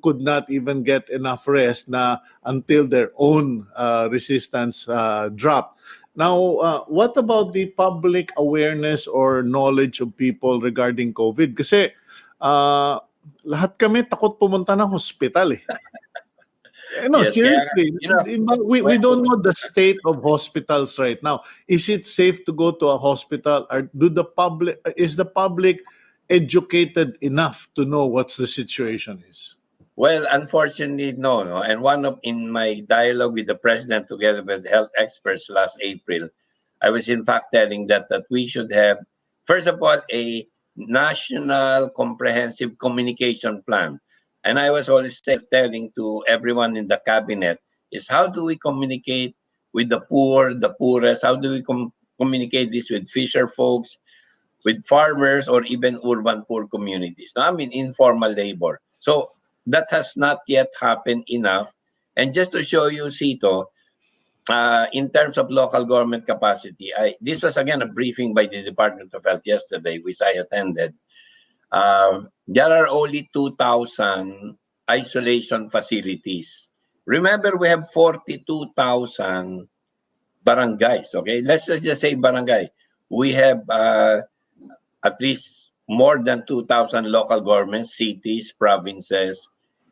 could not even get enough rest na until their own resistance dropped. Now, what about the public awareness or knowledge of people regarding COVID? Kasi lahat kami takot pumunta ng hospital eh. No, Yes. Kaya, seriously. you know, We don't know the state of hospitals right now. Is it safe to go to a hospital? Or is the public educated enough to know what's the situation is? well, unfortunately, no, no. And in my dialogue with the president together with health experts last April, I was in fact telling that we should have, first of all, a national comprehensive communication plan. And I was always telling to everyone in the cabinet is how do we communicate with the poor, the poorest? How do we communicate this with fisher folks, with farmers, or even urban poor communities? Now, I mean, informal labor. So that has not yet happened enough. And just to show you, Cito, in terms of local government capacity, this was again a briefing by the Department of Health yesterday, which I attended. There are only 2,000 isolation facilities. Remember, we have 42,000 barangays, okay? Let's just say barangay. We have at least more than 2,000 local governments, cities, provinces,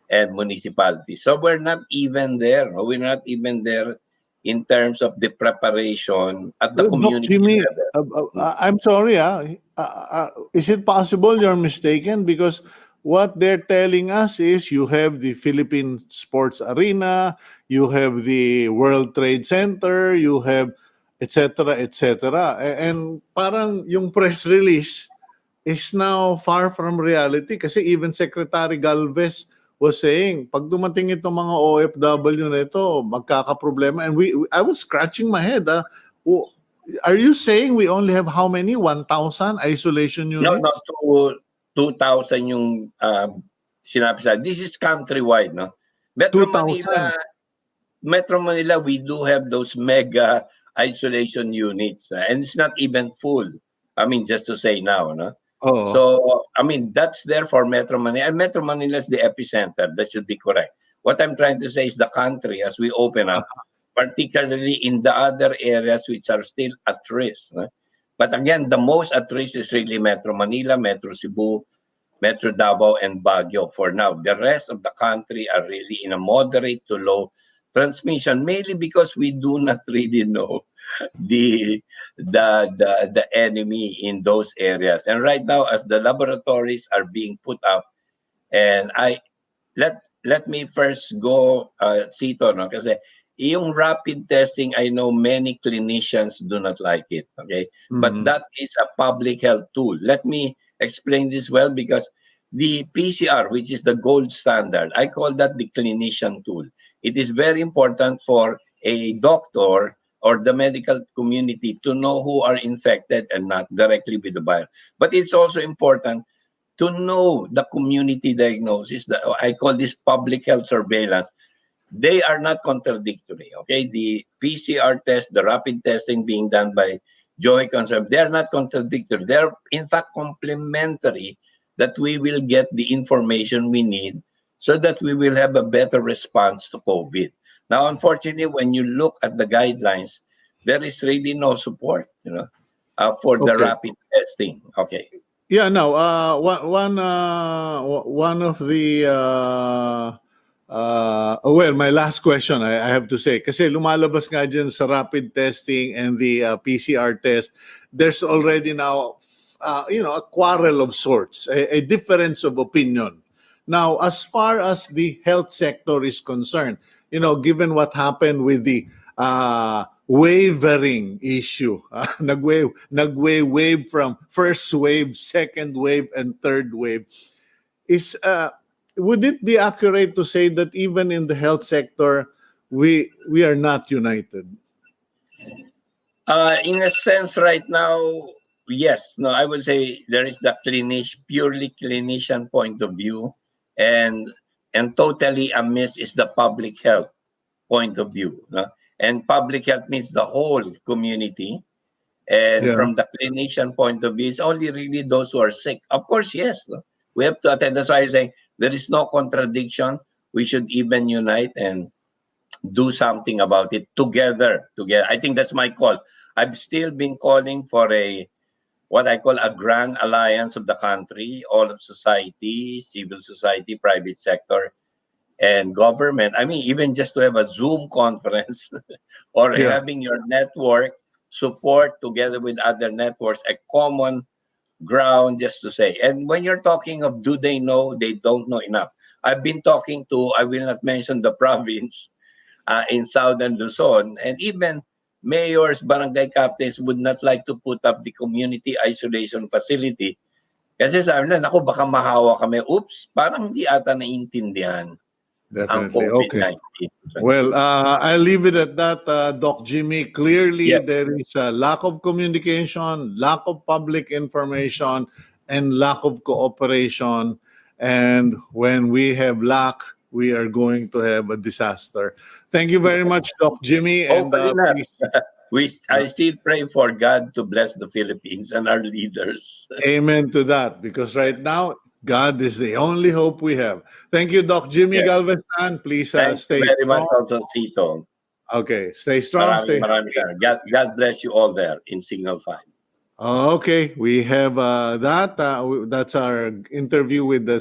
and municipalities. So we're not even there. We're not even there in terms of the preparation at the Doc community Jimmy, level. I'm sorry. Is it possible you're mistaken? Because what they're telling us is you have the Philippine Sports Arena, you have the World Trade Center, you have etc. etc. And parang yung press release is now far from reality kasi even Secretary Galvez was saying, pag dumating itong mga OFW na ito, magkakaproblema. And I was scratching my head. Are you saying we only have how many? 1,000 isolation No, units? 2,000 yung sinabi sa. This is countrywide, no? Metro 2,000. Manila, we do have those mega isolation units, and it's not even full. I mean, just to say now, no? Oh. So, I mean, that's there for Metro Manila. And Metro Manila is the epicenter. That should be correct. What I'm trying to say is the country, as we open up, particularly in the other areas which are still at risk. No? But again, the most at risk is really Metro Manila, Metro Cebu, Metro Davao, and Baguio for now. The rest of the country are really in a moderate to low transmission, mainly because we do not really know the enemy in those areas. And right now, as the laboratories are being put up, and let me first go, Cito, no? Kasi yung rapid testing, I know many clinicians do not like it, okay? But that is a public health tool. Let me explain this well, because the PCR, which is the gold standard, I call that the clinician tool. It is very important for a doctor or the medical community to know who are infected and not directly with the virus. But it's also important to know the community diagnosis. I call this public health surveillance. They are not contradictory, okay? The PCR test, the rapid testing being done by Joey Conserv, they are not contradictory. They're, in fact, complementary, that we will get the information we need so that we will have a better response to COVID. Now, unfortunately, when you look at the guidelines, there is really no support, for the rapid testing. Okay. Yeah, no. One of the well, my last question, I have to say, kasi lumalabas nga dyan sa rapid testing and the PCR test, there's already now, a quarrel of sorts, a difference of opinion. Now, as far as the health sector is concerned, given what happened with the wavering issue, nagwave from first wave, second wave, and third wave, would it be accurate to say that even in the health sector, we are not united? In a sense, right now, yes. No, I would say there is the purely clinician point of view, and totally amiss is the public health point of view. No? And public health means the whole community. And from the clinician point of view, it's only really those who are sick. Of course, yes. No? We have to attend. That's why I say there is no contradiction. We should even unite and do something about it together. I think that's my call. I've still been calling for what I call a grand alliance of the country, all of society, civil society, private sector, and government. I mean, even just to have a Zoom conference or having your network support together with other networks, a common ground, just to say. And when you're talking of do they know, they don't know enough. I've been talking to, I will not mention the province, in Southern Luzon, and even mayors, barangay captains would not like to put up the community isolation facility. Kasi sabi na, naku, baka mahawa kami. Oops, parang hindi ata naiintindihan ang Definitely. COVID-19. Okay. Well, I'll leave it at that, Doc Jimmy. Clearly, there is a lack of communication, lack of public information, and lack of cooperation. And when we have lack, we are going to have a disaster. Thank you very much, Doc Jimmy. And Hopefully not. please, I still pray for God to bless the Philippines and our leaders. amen to that, because right now, God is the only hope we have. Thank you, Doc Jimmy Yeah. Galvez Tan. Please Thank you stay very much strong. also, Cito. Okay, stay strong. Stay Maraming salamat. God bless you all there in Signal 5. Okay, we have that. That's our interview with the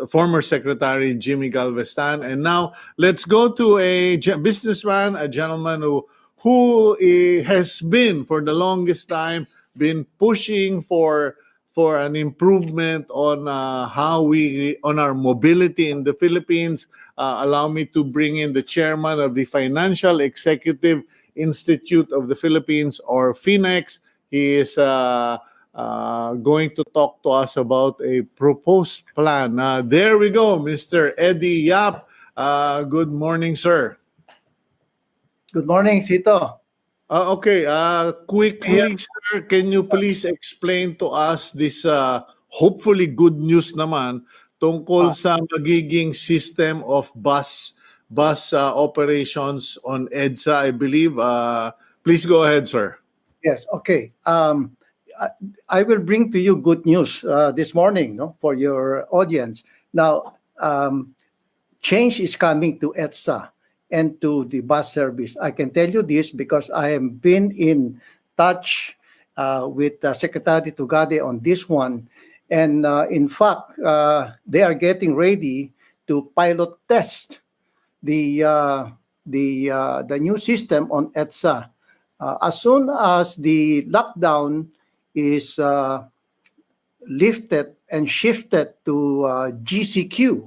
former Secretary Jimmy Galvez Tan. And now let's go to a businessman, a gentleman who has been for the longest time been pushing for an improvement on on our mobility in the Philippines. Allow me to bring in the chairman of the Financial Executive Institute of the Philippines, or FINEX. He is going to talk to us about a proposed plan. There we go, Mr. Eddie Yap. Good morning, sir. Good morning, Cito. Okay, quickly, sir, can you please explain to us this hopefully good news naman tungkol sa magiging system of bus operations on EDSA, I believe. Please go ahead, sir. Yes, okay. I will bring to you good news this morning, no, for your audience. Now, change is coming to EDSA and to the bus service. I can tell you this because I have been in touch with Secretary Tugade on this one. And in fact, they are getting ready to pilot test the new system on EDSA. As soon as the lockdown is lifted and shifted to GCQ.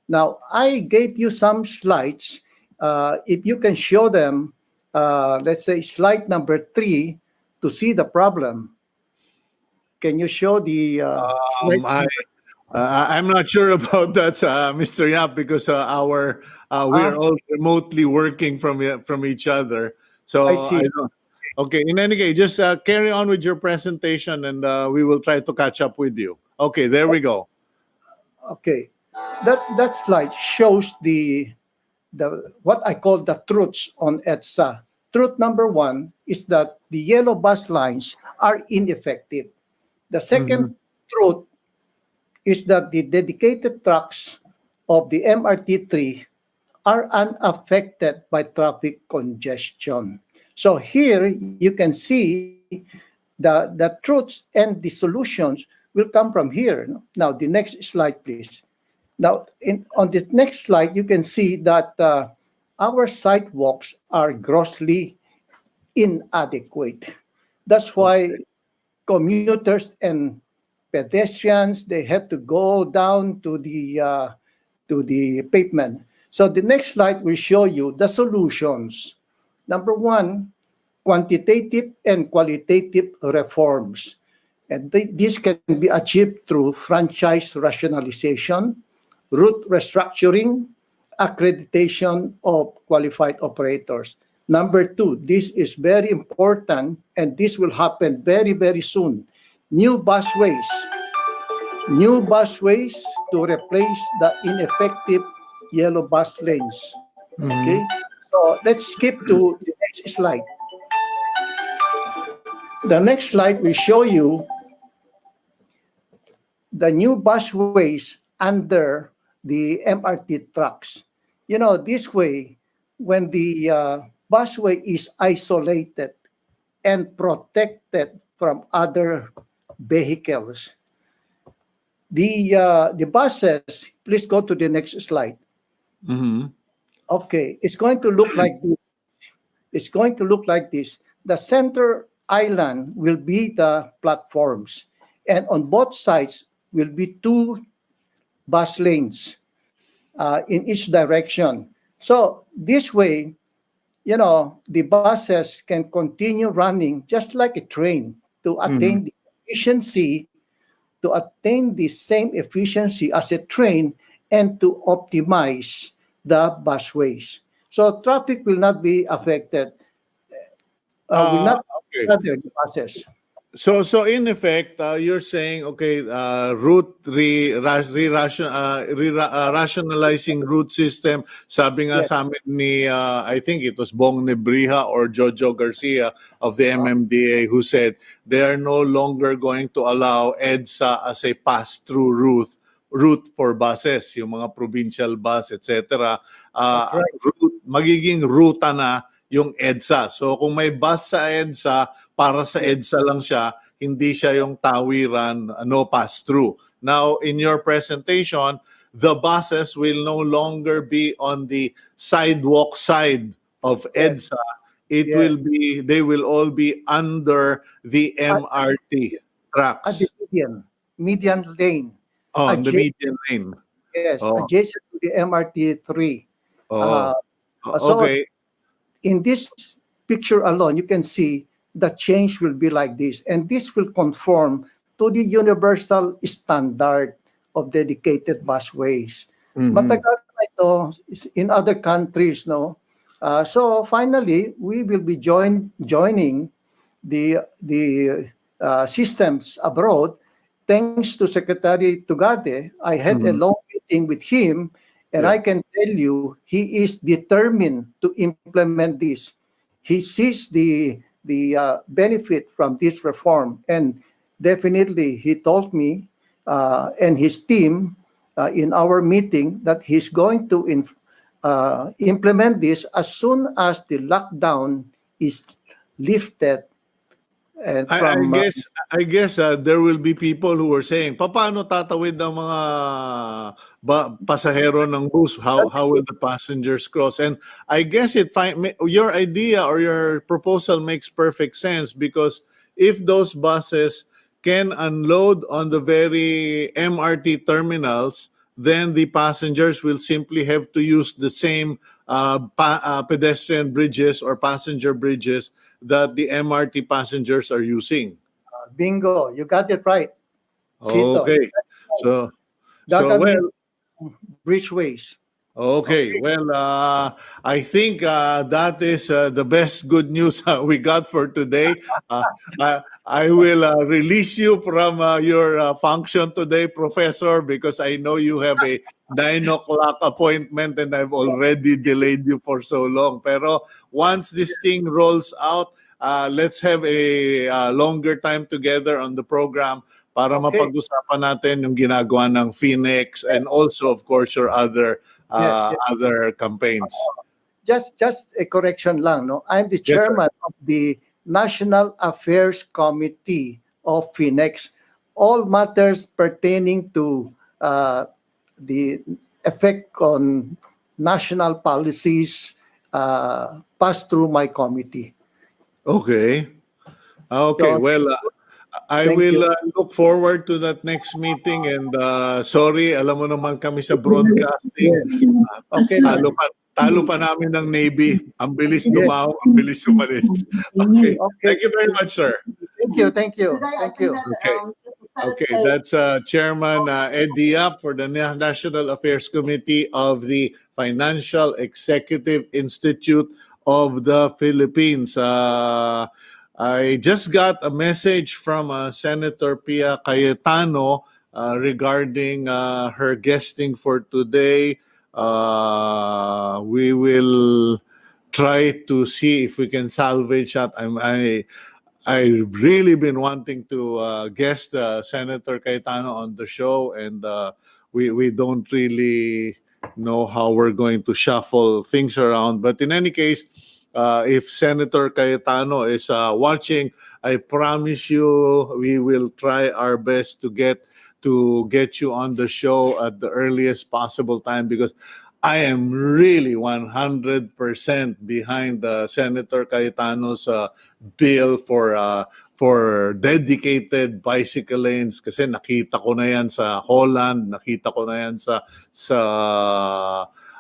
Now, I gave you some slides. If you can show them, let's say slide number 3 to see the problem. Can you show the slide? I'm not sure about that, Mr. Yap, because we're all remotely working from each other. So I see. don't. Okay. In any case, just carry on with your presentation, and we will try to catch up with you. Okay. There we go. Okay, that slide shows the what I call the truths on EDSA. Truth number 1 is that the yellow bus lines are ineffective. The second truth is that the dedicated tracks of the MRT3 are unaffected by traffic congestion. So here you can see the truths and the solutions will come from here. Now, the next slide, please. Now, on this next slide, you can see that our sidewalks are grossly inadequate. That's why commuters and pedestrians, they have to go down to the pavement. So the next slide will show you the solutions. Number 1, quantitative and qualitative reforms. And this can be achieved through franchise rationalization, route restructuring, accreditation of qualified operators. Number 2, this is very important, and this will happen very, very soon. New busways to replace the ineffective yellow bus lanes. Okay, so let's skip to the next slide. The next slide will show you the new busways under the MRT tracks. You know, this way, when the busway is isolated and protected from other vehicles, the buses, please go to the next slide. Okay, it's going to look like this. It's going to look like this. The center island will be the platforms, and on both sides will be 2 bus lanes in each direction. So this way, you know, the buses can continue running just like a train to attain the efficiency, to attain the same efficiency as a train, and to optimize the busways. So traffic will not be affected. Will not Okay. bother the buses. So in effect, you're saying, okay, rationalizing route system. Sabi nga Yes. sa amin ni, I think it was Bong Nebriha or Jojo Garcia of the MMDA who said they are no longer going to allow EDSA as a pass-through route for buses, yung mga provincial bus, etc. That's right. Magiging ruta na yung EDSA. So kung may bus sa EDSA, para sa EDSA lang siya, hindi siya yung tawiran, no pass-through. Now, in your presentation, the buses will no longer be on the sidewalk side of Yes. EDSA. It Yes. will be, they will all be under the MRT At tracks. the median lane. On the adjacent- median lane. Yes, Oh. adjacent to the MRT 3. Oh, so- okay. In this picture alone, you can see the change will be like this, and this will conform to the universal standard of dedicated busways. Mhm. Matagal na ito in other countries, no? So finally, we will be joining the systems abroad. Thanks to Secretary Tugade, I had a Mhm. long meeting with him, and Yeah. I can tell you he is determined to implement this. He sees the benefit from this reform, and definitely he told me and his team in our meeting that he's going to implement this as soon as the lockdown is lifted. And I guess there will be people who are saying, paano tatawid ang mga pasahero ng bus? How will the passengers cross? And I guess your idea or your proposal makes perfect sense, because if those buses can unload on the very MRT terminals, then the passengers will simply have to use the same pedestrian bridges or passenger bridges that the MRT passengers are using. bingo, you got it right. Cito. Okay. So Gagawin well, bridgeways. okay. Well, I think that is the best good news we got for today. I will release you from your function today, Professor, because I know you have a 9 o'clock appointment and I've already delayed you for so long. Pero once this thing rolls out, let's have a longer time together on the program para Okay. mapag-usapan natin yung ginagawa ng FINEX and also, of course, your other Yes. other campaigns. Just a correction lang, no? I'm the Yes, sir. chairman of the National Affairs Committee of FINEX. All matters pertaining to the effect on national policies pass through my committee. Okay. Okay. So- Well, I Thank will you. look forward to that next meeting. And sorry, alam mo naman kami sa broadcasting. Okay lang. Talo pa namin ng Navy. Ang bilis dumaw, ang bilis umalis. Okay. Okay. Thank you very much, sir. Thank you. Thank you. Thank you. Okay. Okay, that's Chairman Ed Diap for the National Affairs Committee of the Financial Executive Institute of the Philippines. I just got a message from Senator Pia Cayetano regarding her guesting for today. We will try to see if we can salvage that. I've really been wanting to guest Senator Cayetano on the show, and we don't really know how we're going to shuffle things around. But in any case, if Senator Cayetano is watching, I promise you we will try our best to get you on the show at the earliest possible time, because I am really 100% behind Senator Cayetano's bill for dedicated bicycle lanes, kasi nakita ko na yan sa Holland, nakita ko na yan sa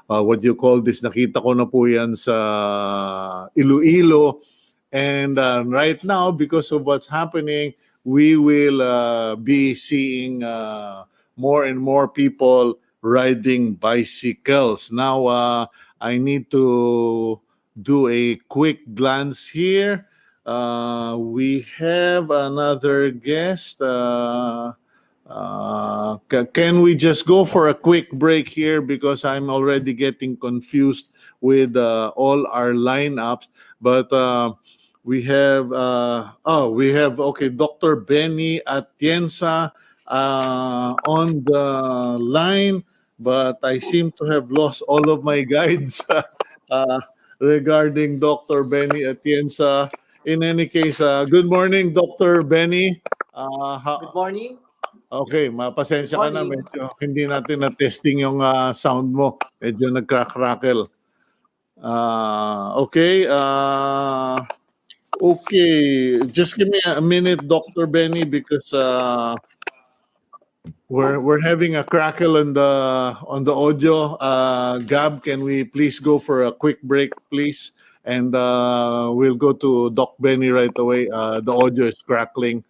what do you call this, nakita ko na po yan sa Iloilo. And right now, because of what's happening, we will be seeing more and more people riding bicycles. Now, I need to do a quick glance here. We have another guest. Can we just go for a quick break here because I'm already getting confused with all our lineups. But we have okay, Dr. Benny Atienza on the line, but I seem to have lost all of my guides uh, regarding Dr. Benny Atienza. In any case, good morning, Dr. Benny. Good morning. Okay, mapasensya ka na. Morning. Medyo hindi natin na-testing yung sound mo. Medyo nag-crack-crackle. Okay. Okay. Just give me a minute, Dr. Benny, because we're having a crackle on the audio. Gab, can we please go for a quick break, please? And we'll go to Doc Benny right away. The audio is crackling.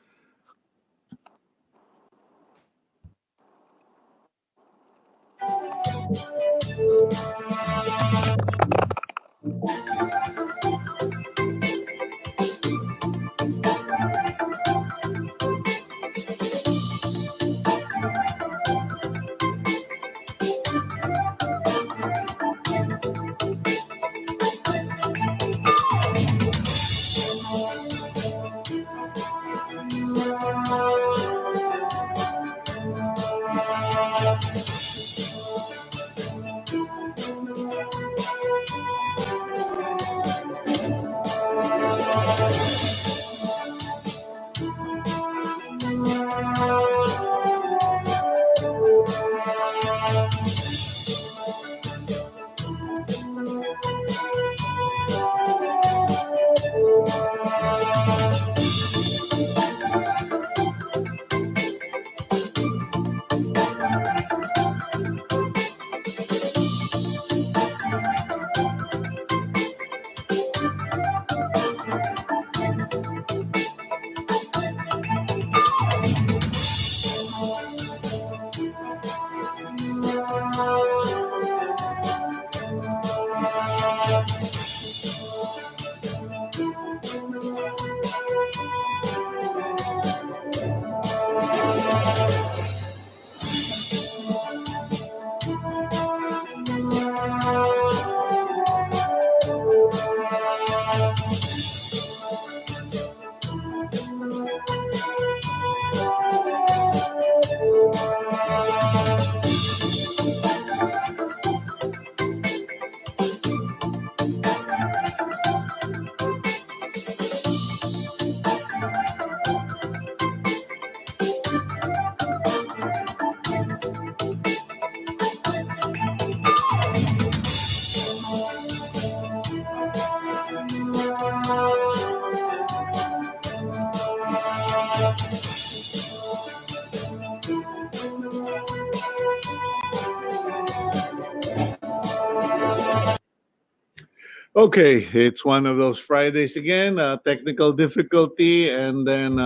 Okay, it's one of those Fridays again, technical difficulty, and then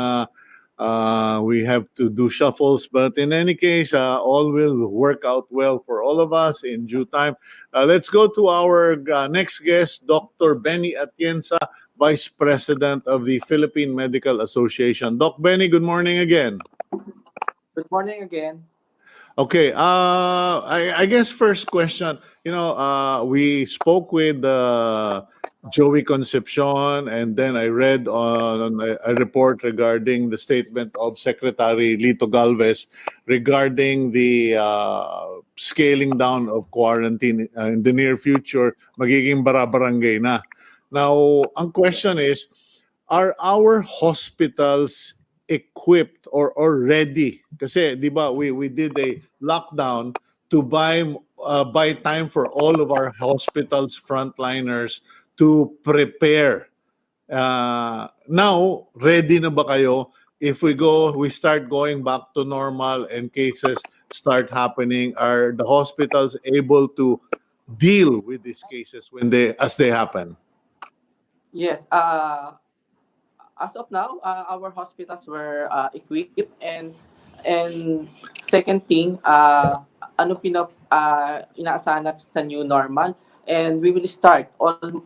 we have to do shuffles. But in any case, all will work out well for all of us in due time. Let's go to our next guest, Dr. Benny Atienza, Vice President of the Philippine Medical Association. Doc Benny, good morning again. Good morning again. Okay, I guess first question, we spoke with Joey Concepcion, and then I read on a report regarding the statement of Secretary Lito Galvez regarding the scaling down of quarantine in the near future, magiging bara-barangay na. Now, ang question is, are our hospitals equipped or ready? Kasi 'di ba we did a lockdown to buy time for all of our hospitals frontliners to prepare. Now, ready na ba kayo if we start going back to normal and cases start happening? Are the hospitals able to deal with these cases as they happen? Yes. As of now, our hospitals were equipped, and second thing, inaasahan na sa new normal, and we will start.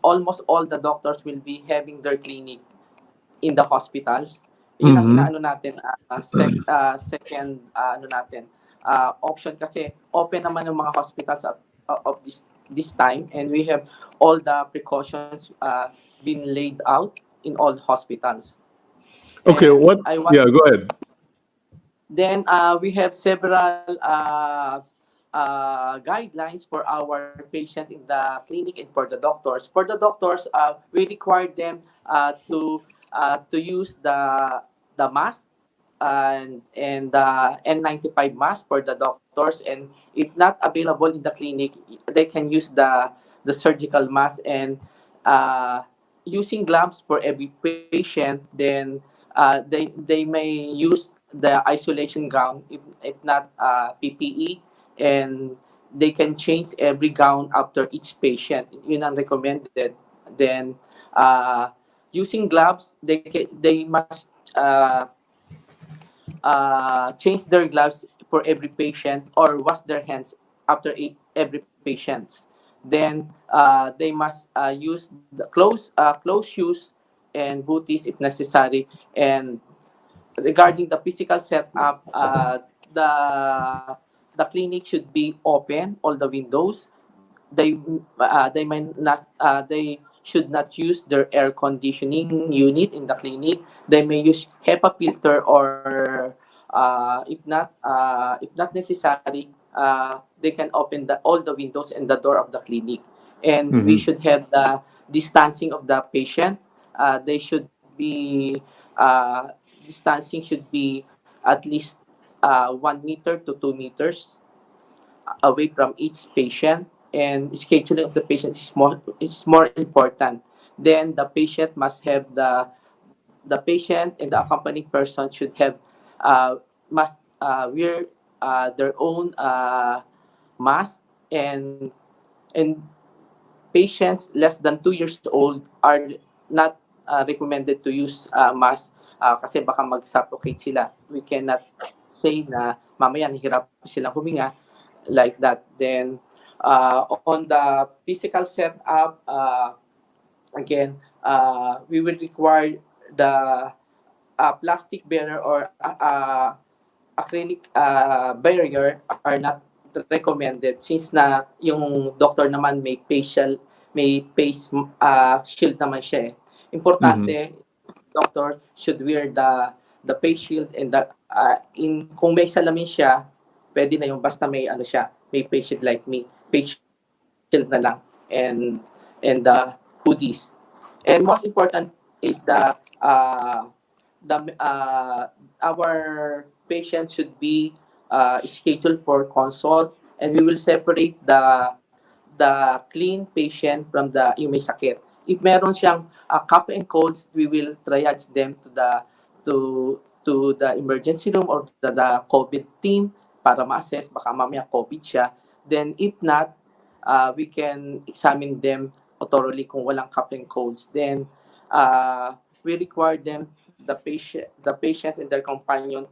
Almost all the doctors will be having their clinic. in the hospitals. Yun ang Mhm. inaano natin, second ano natin, option kasi open naman yung mga hospitals of this time, and we have all the precautions been laid out in all hospitals. Okay, And what? I want Yeah, go ahead. Then we have several guidelines for our patient in the clinic and for the doctors. For the doctors, we require them to use the mask and the N95 mask for the doctors. And if not available in the clinic, they can use the surgical mask, and uh, using gloves for every patient. Then they may use the isolation gown, if not PPE, and they can change every gown after each patient. Yun ang recommended. Then using gloves, they must change their gloves for every patient, or wash their hands after every patient. Then they must use the closed shoes and booties if necessary. And regarding the physical setup, the clinic should be open, all the windows. They might not they should not use their air conditioning unit in the clinic. They may use HEPA filter, or if not necessary, they can open all the windows and the door of the clinic. And we Mhm. should have the distancing of the patient. They should be distancing should be at least 1 meter to 2 meters away from each patient. And scheduling of the patient is more important. Then the patient must have the patient and the accompanying person should have must wear their own mask. And patients less than 2 years old are not recommended to use mask, kasi baka mag-suffocate sila. We cannot say na mamaya nahihirap silang huminga, like that. Then on the physical setup, again, we will require the plastic barrier or acrylic barrier are not recommended, since na yung doctor naman may face shield naman siya eh. Mhm. Importante, doctor should wear the face shield, and in kung may salamin siya, pwede na yung basta may ano siya, may face shield like me, face shield na lang, and the hoodies. And most important is the our patient should be scheduled for consult, and we will separate the clean patient from the yung may sakit. If meron siyang cough and colds, we will triage them to the emergency room or the COVID team para ma-assess, baka mamaya COVID siya. Then if not, we can examine them thoroughly kung walang cough and colds. Then we require them, the patient and their companion,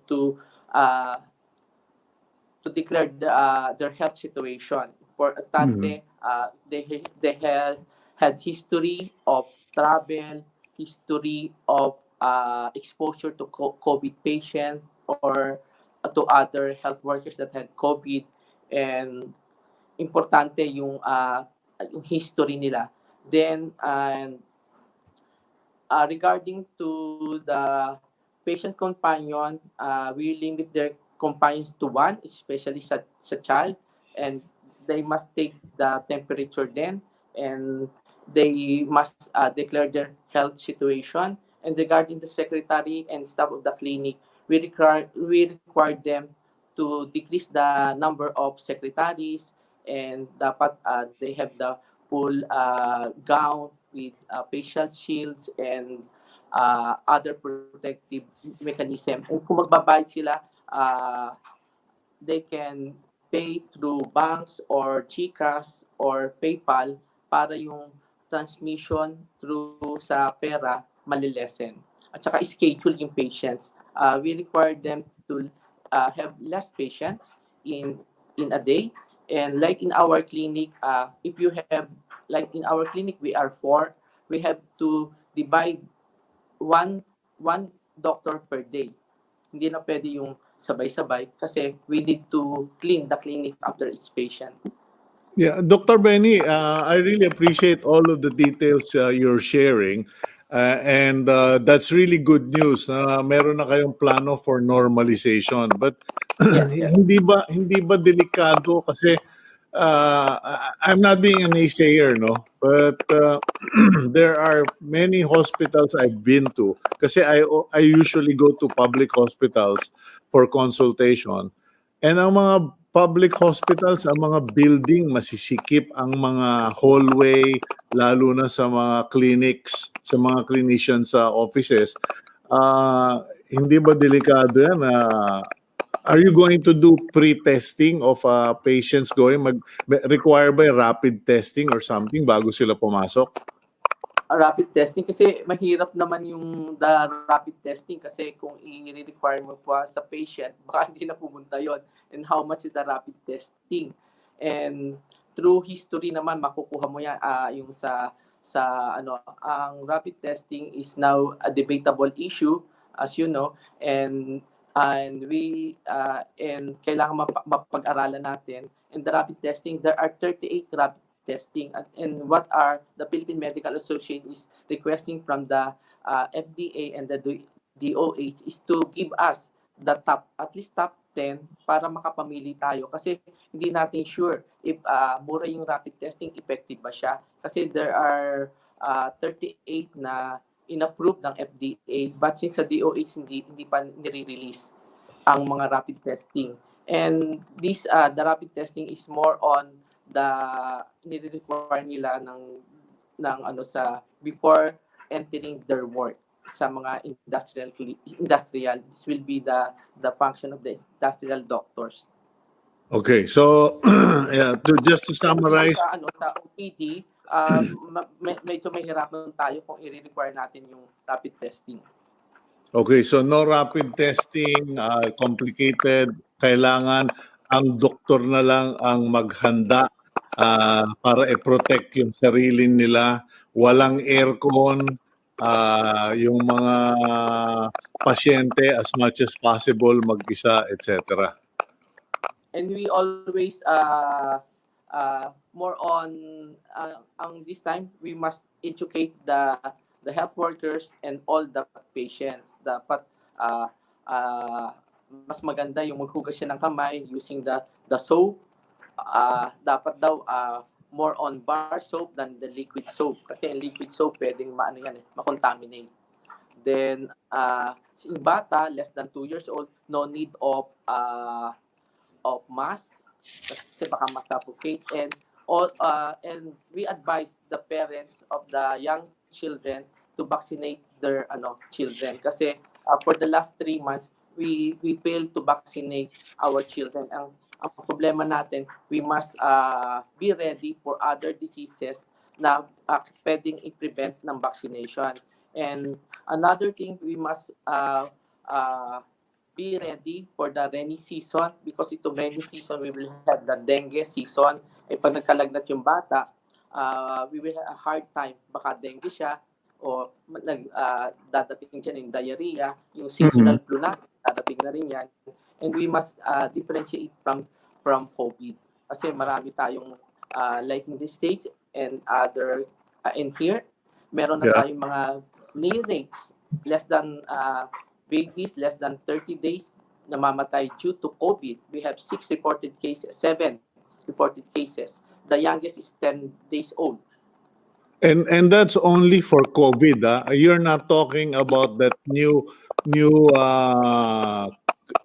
uh, to declare their health situation. Mhm. Importante, they had history of travel, history of exposure to COVID patient, or to other health workers that had COVID. And importante yung history nila. Then regarding to the patient companion, we limit their companions to one, especially sa child, and they must take the temperature then, and they must declare their health situation. And regarding the secretary and staff of the clinic, we require them to decrease the number of secretaries, and dapat they have the full gown with facial shields and other protective mechanism. And kung magbabayad sila, they can pay through banks or GCash or PayPal para yung transmission through sa pera malilesen. At saka schedule yung patients. We require them to have less patients in a day. And like in our clinic, if you have, like in our clinic, we are four, we have to divide one one doctor per day. Hindi na pwede yung sabay-sabay kasi we need to clean the clinic after each patient. Yeah, Dr. Benny, I really appreciate all of the details you're sharing. And that's really good news na meron na kayong plano for normalization. But Yes, yes. hindi ba delikado kasi I'm not being a naysayer, no? But there are many hospitals I've been to kasi I usually go to public hospitals for consultation. And ang mga public hospitals, ang mga building, masisikip ang mga hallway, lalo na sa mga clinics, sa mga clinicians sa offices. Hindi ba delikado yan? Are you going to do pre-testing of patients require by rapid testing or something bago sila pumasok? Rapid testing kasi mahirap naman yung the rapid testing kasi kung i-require mo pa sa patient, baka hindi na pumunta yon. And how much is the rapid testing? And through history naman makukuha mo yan yung sa ang rapid testing is now a debatable issue, as you know, and we and kailangan mapag-aralan natin. In the rapid testing, there are 38 rapid testing, and what are the Philippine Medical Association is requesting from the FDA and the DOH is to give us the at least top 10 para makapamili tayo kasi hindi natin sure if mura yung rapid testing, effective ba siya kasi there are 38 na inapprove ng FDA, but since sa DOH hindi pa nire-release ang mga rapid testing, and this the rapid testing is more on the nire-require nila ng sa before entering their work sa mga industrial. This will be the function of the industrial doctors. Okay, so yeah, just to summarize, Sa OPD, medyo mahirapan tayo kung i-require natin yung rapid testing. okay, so no rapid testing, complicated, kailangan ang doktor na lang ang maghanda para i-protect yung sarili nila, walang aircon, yung mga pasyente as much as possible mag-isa, etc. And we always more on this time we must educate the health workers and all the patients. Dapat mas maganda yung maghugas siya ng kamay using the soap. Dapat daw more on bar soap than the liquid soap kasi yung liquid soap pwedeng makontaminate. Then yung bata less than 2 years old, no need of mask kasi baka ma-suffocate, and we advise the parents of the young children to vaccinate their children kasi for the last 3 months we failed to vaccinate our children. Ang problema natin, we must be ready for other diseases na pwedeng i-prevent ng vaccination. And another thing, we must be ready for the rainy season because itong rainy season we will have the dengue season. Pag nagkalagnat yung bata, we will have a hard time, baka dengue siya o dadating dyan yung diarrhea, yung seasonal flu na dadating na rin yan. And we must differentiate from COVID kasi marami tayong like in the States and other in here, meron na tayong mga neonates less than babies less than 30 days namamatay due to COVID. We have 7 reported cases. The youngest is 10 days old. And that's only for COVID. You're not talking about that new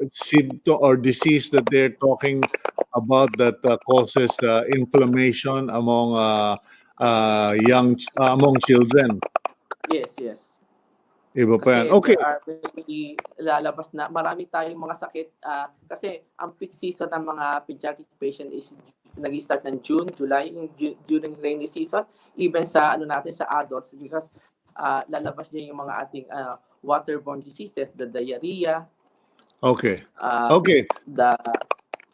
symptom or disease that they're talking about that causes inflammation among among children. Yes. Iba pa yan. Okay. Lalabas na marami tayong mga sakit kasi ang peak season ng mga pediatric patient is nag-start ng June, July, during rainy season, even sa natin sa adults because lalabas niya yung mga ating waterborne diseases, the diarrhea. Okay. The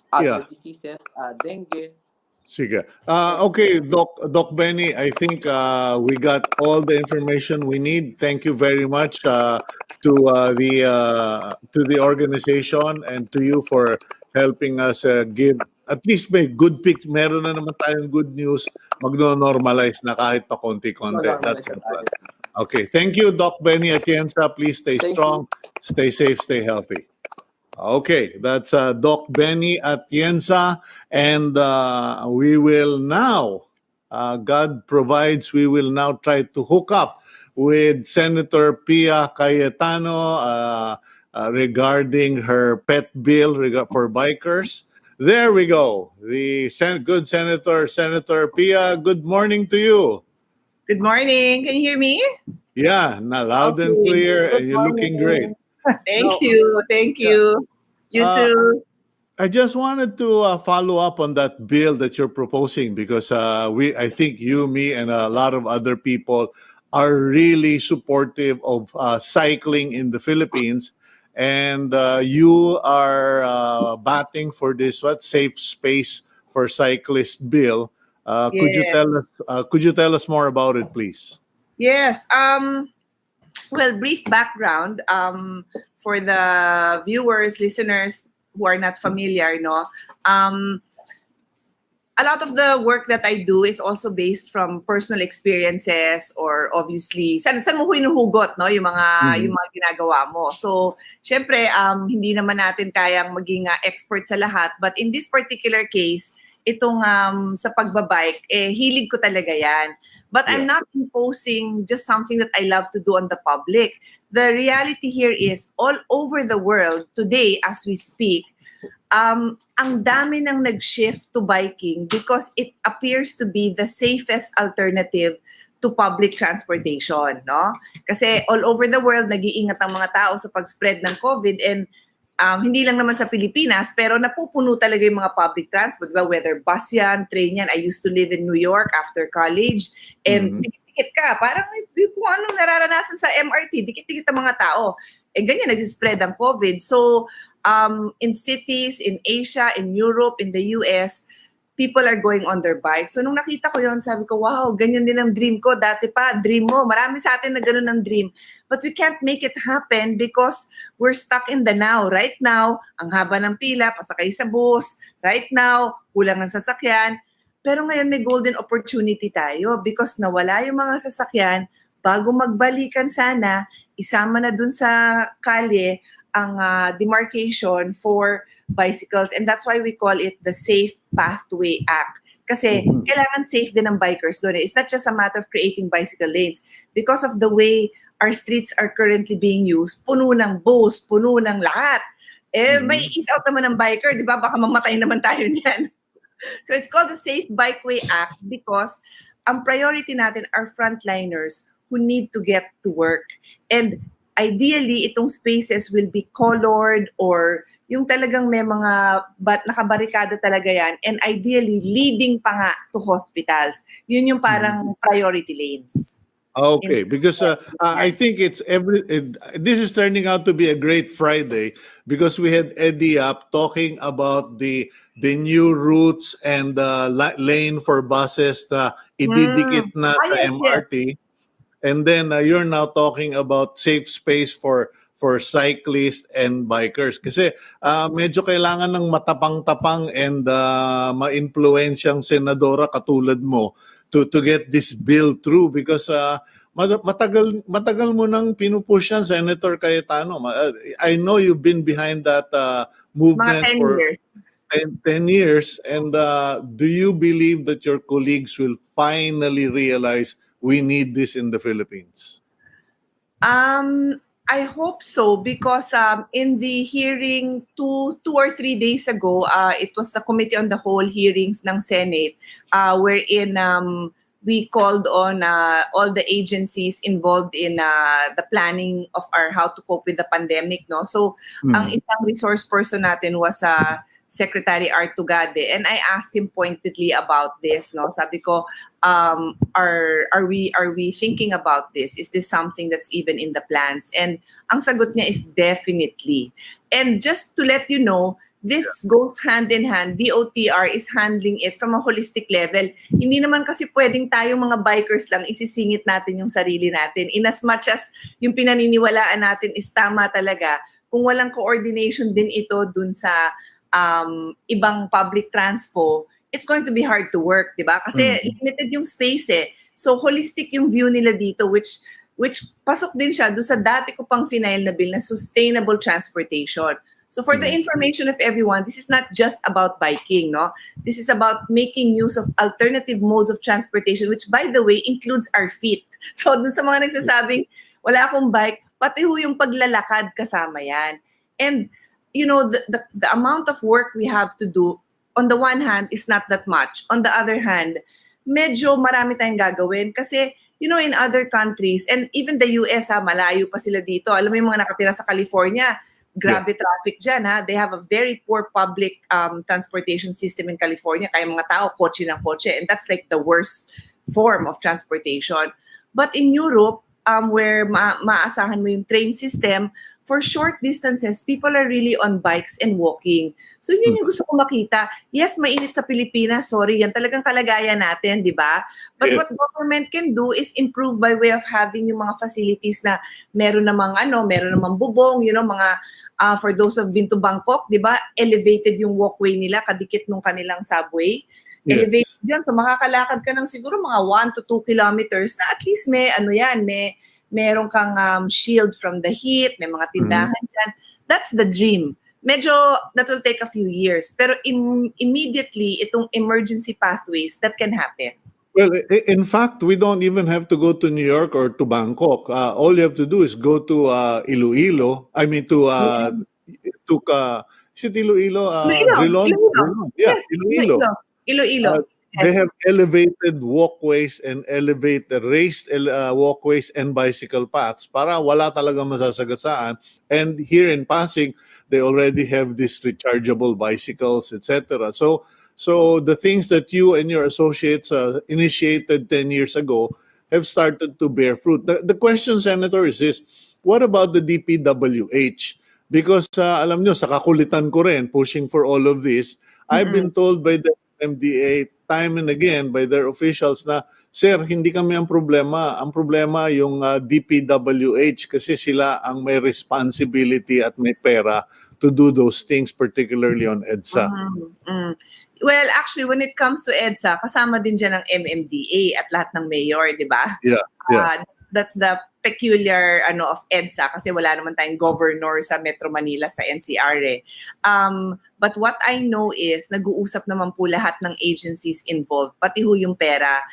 other diseases, dengue. Sige. Okay, Doc Benny, I think we got all the information we need. Thank you very much. to the organization and to you for helping us give at least may good pick. Meron na naman tayong good news. Magno-normalize na kahit pa konti-konti. That's the plan. Okay. Thank you, Doc Benny Atienza. Please stay Thank strong, stay safe, stay healthy. Okay, that's Doc Benny Atienza, and we will now, God provides, we will now try to hook up with Senator Pia Cayetano regarding her pet bill for bikers. There we go. The good Senator, Senator Pia, good morning to you. Good morning. Can you hear me? Yeah, loud and Okay. clear, Good and you're looking great. Thank you. Thank you. You Uh, too. I just wanted to follow up on that bill that you're proposing because I think you, me, and a lot of other people are really supportive of cycling in the Philippines, and you are batting for this safe space for cyclists bill. Could you Yes. tell us? Could you tell us more about it, please? Yes. Well, brief background for the viewers, listeners who are not familiar, no. A lot of the work that I do is also based from personal experiences or obviously saan mo hinuhugot, no, yung mga ginagawa mo. So, syempre hindi naman natin kayang maging expert sa lahat, but in this particular case, itong sa pagbabike, hilig ko talaga 'yan. But I'm not imposing just something that I love to do on the public. The reality here is all over the world today as we speak, ang dami nang nag-shift to biking because it appears to be the safest alternative to public transportation, no? Kasi all over the world nag-iingat ang mga tao sa pag-spread ng COVID, and hindi lang naman sa Pilipinas, pero napupuno talaga yung mga public transport, diba? Whether bus yan, train yan. I used to live in New York after college, and dikit-dikit ka. Parang kung anong nararanasan sa MRT, dikit-dikit ang mga tao. Ganyan, nagsispread ang COVID. So, in cities, in Asia, in Europe, in the US, people are going on their bikes. So, nung nakita ko yon, sabi ko, wow, ganyan din ang dream ko. Dati pa, dream mo. Marami sa atin na ganun ang dream. But we can't make it happen because we're stuck in the now. Right now, ang haba ng pila, pasakay sa bus. Right now, kulang ng sasakyan. Pero ngayon may golden opportunity tayo because nawala yung mga sasakyan. Bago magbalikan sana, isama na dun sa kalye ang demarcation for bicycles, and that's why we call it the Safe Pathway Act. Kasi kailangan safe din ng bikers doon. It's not just a matter of creating bicycle lanes. Because of the way our streets are currently being used, puno ng bus, puno ng lahat. May ease out naman ng biker, di ba? Baka mamatay naman tayo niyan. So it's called the Safe Bikeway Act because ang priority natin are frontliners who need to get to work. And ideally, itong spaces will be colored or yung talagang may mga nakabarikada talaga yan, and ideally leading pa nga to hospitals. Yun yung parang priority lanes. Okay, because I think this is turning out to be a great Friday because we had Eddie up talking about the new routes and the lane for buses na ididikit na sa MRT. And then you're now talking about safe space for cyclists and bikers. Kasi medyo kailangan ng matapang-tapang and ma-influensyang senadora katulad mo to get this bill through because matagal mo nang pinupush yan, Senator Cayetano. I know you've been behind that movement Mga 10 for years. 10 years. And do you believe that your colleagues will finally realize we need this in the Philippines? I hope so because in the hearing two or 3 days ago, it was the Committee on the Whole hearings ng Senate wherein we called on all the agencies involved in the planning of how to cope with the pandemic, no? So ang isang resource person natin was Secretary Art Tugade, and I asked him pointedly about this, no? Sabi ko, are we thinking about this? Is this something that's even in the plans? And ang sagot niya is definitely. And just to let you know, this goes hand in hand. DOTR is handling it from a holistic level. Hindi naman kasi pwedeng tayong mga bikers lang isisingit natin yung sarili natin. In as much as yung pinaniniwalaan natin is tama talaga, kung walang coordination din ito dun sa ibang public transpo, it's going to be hard to work, di ba? Kasi limited yung space eh. So holistic yung view nila dito, which pasok din siya doon sa dati ko pang final na bill na sustainable transportation. So for the information of everyone, this is not just about biking, no? This is about making use of alternative modes of transportation, which by the way, includes our feet. So doon sa mga nagsasabing, wala akong bike, pati ho yung paglalakad kasama yan. And, you know, the amount of work we have to do, on the one hand, is not that much. On the other hand, medyo marami tayong gagawin kasi you know, in other countries, and even the US, malayo pa sila dito. Alam mo yung mga nakatira sa California, grabe traffic dyan, ha? They have a very poor public transportation system in California. Kaya mga tao, kotse ng kotse. And that's like the worst form of transportation. But in Europe, where maasahan mo yung train system, for short distances, people are really on bikes and walking. So yun yung gusto ko makita. Yes, mainit sa Pilipinas, sorry, yan talagang kalagayan natin, di ba? But what government can do is improve by way of having yung mga facilities na meron namang bubong, you know, mga for those who have been to Bangkok, di ba, elevated yung walkway nila, kadikit nung kanilang subway. Elevated yan. So makakalakad ka ng siguro mga 1 to 2 kilometers na at least meron kang shield from the heat, may mga tindahan dyan. That's the dream. Medyo, that will take a few years. Pero immediately, itong emergency pathways, that can happen. Well, in fact, we don't even have to go to New York or to Bangkok. All you have to do is go to Iloilo. I mean, is it Iloilo? Drilon? Yeah, Yes, Iloilo. Iloilo. They have elevated walkways and raised walkways and bicycle paths para wala talagang masasagasaan. And here in Pasig, they already have these rechargeable bicycles, etc. So the things that you and your associates initiated 10 years ago have started to bear fruit. The question, Senator, is this: what about the DPWH? Because alam nyo, sa kakulitan ko rin, pushing for all of this, I've been told by the MDA time and again by their officials na, sir, hindi kami ang problema. Ang problema yung DPWH kasi sila ang may responsibility at may pera to do those things, particularly on EDSA. Well, actually, when it comes to EDSA, kasama din dyan ang MMDA at lahat ng mayor, di ba? Yeah. That's the peculiar of EDSA kasi wala naman tayong governor sa Metro Manila sa NCR eh. But what I know is nag-uusap naman po lahat ng agencies involved, pati ho yung pera.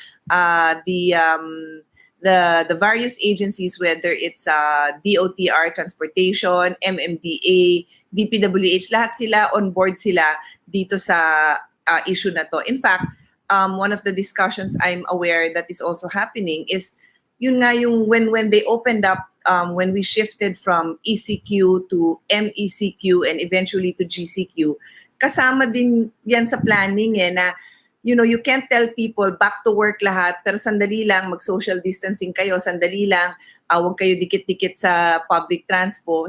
The various agencies, whether it's DOTR, Transportation, MMDA, DPWH, lahat sila on board sila dito sa issue na to. In fact, one of the discussions I'm aware that is also happening is yun nga yung when they opened up, when we shifted from ECQ to MECQ and eventually to GCQ, kasama din yan sa planning na, you know, you can't tell people back to work lahat, pero sandali lang, mag-social distancing kayo, sandali lang, huwag kayo dikit-dikit sa public transpo.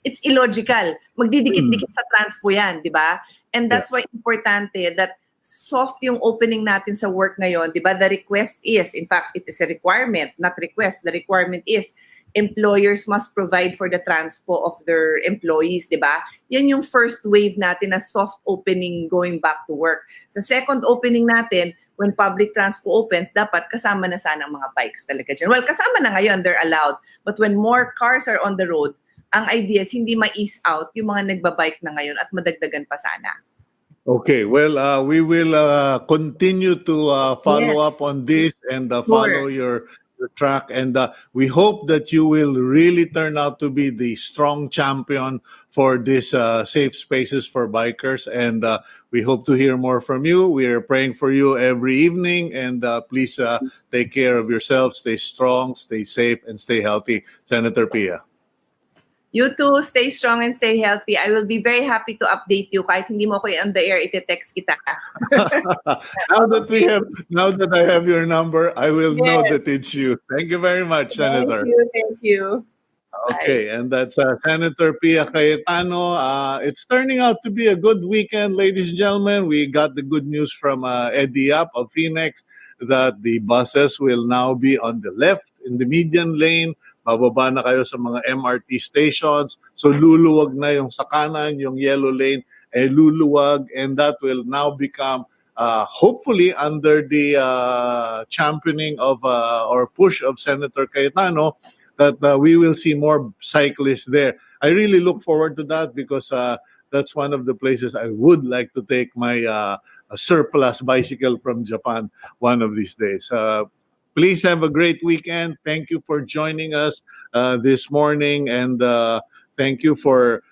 It's illogical. Magdidikit-dikit sa transpo yan, di ba? And that's why importante that soft yung opening natin sa work ngayon, di ba? The request is, in fact, it is a requirement, not request. The requirement is, employers must provide for the transpo of their employees, di ba? Yan yung first wave natin na soft opening going back to work. Sa second opening natin, when public transpo opens, dapat kasama na sana ang mga bikes talaga dyan. Well, kasama na ngayon, they're allowed. But when more cars are on the road, ang idea is hindi ma-ease out yung mga nagbabike na ngayon at madagdagan pa sana. Okay, well, we will continue to follow up on this and follow your track, and we hope that you will really turn out to be the strong champion for these safe spaces for bikers, and we hope to hear more from you. We are praying for you every evening, and please take care of yourself, stay strong, stay safe, and stay healthy. Senator Pia. You too, stay strong and stay healthy. I will be very happy to update you. Kahit hindi mo ko on the air, ite-text kita. Now that I have your number, I will know that it's you. Thank you very much, Senator. Thank you. Okay, and that's Senator Pia Cayetano. It's turning out to be a good weekend, ladies and gentlemen. We got the good news from Eddie Yap of FINEX that the buses will now be on the left in the median lane. Bababa na kayo sa mga MRT stations. So luluwag na yung sa kanan, yung yellow lane, luluwag. And that will now become, hopefully under the championing of or push of Senator Cayetano, that we will see more cyclists there. I really look forward to that because that's one of the places I would like to take my surplus bicycle from Japan one of these days. Please have a great weekend. Thank you for joining us this morning, and thank you for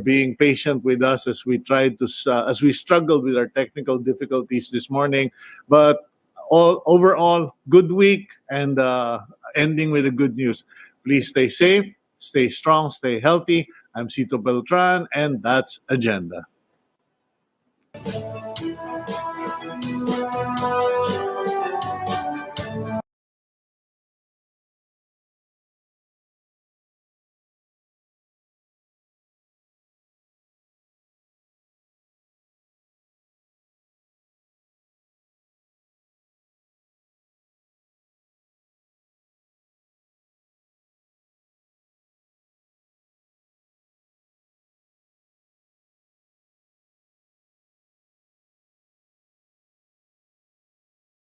being patient with us as we tried to as we struggled with our technical difficulties this morning. But overall, good week, and ending with the good news. Please stay safe, stay strong, stay healthy. I'm Cito Beltran, and that's Agenda.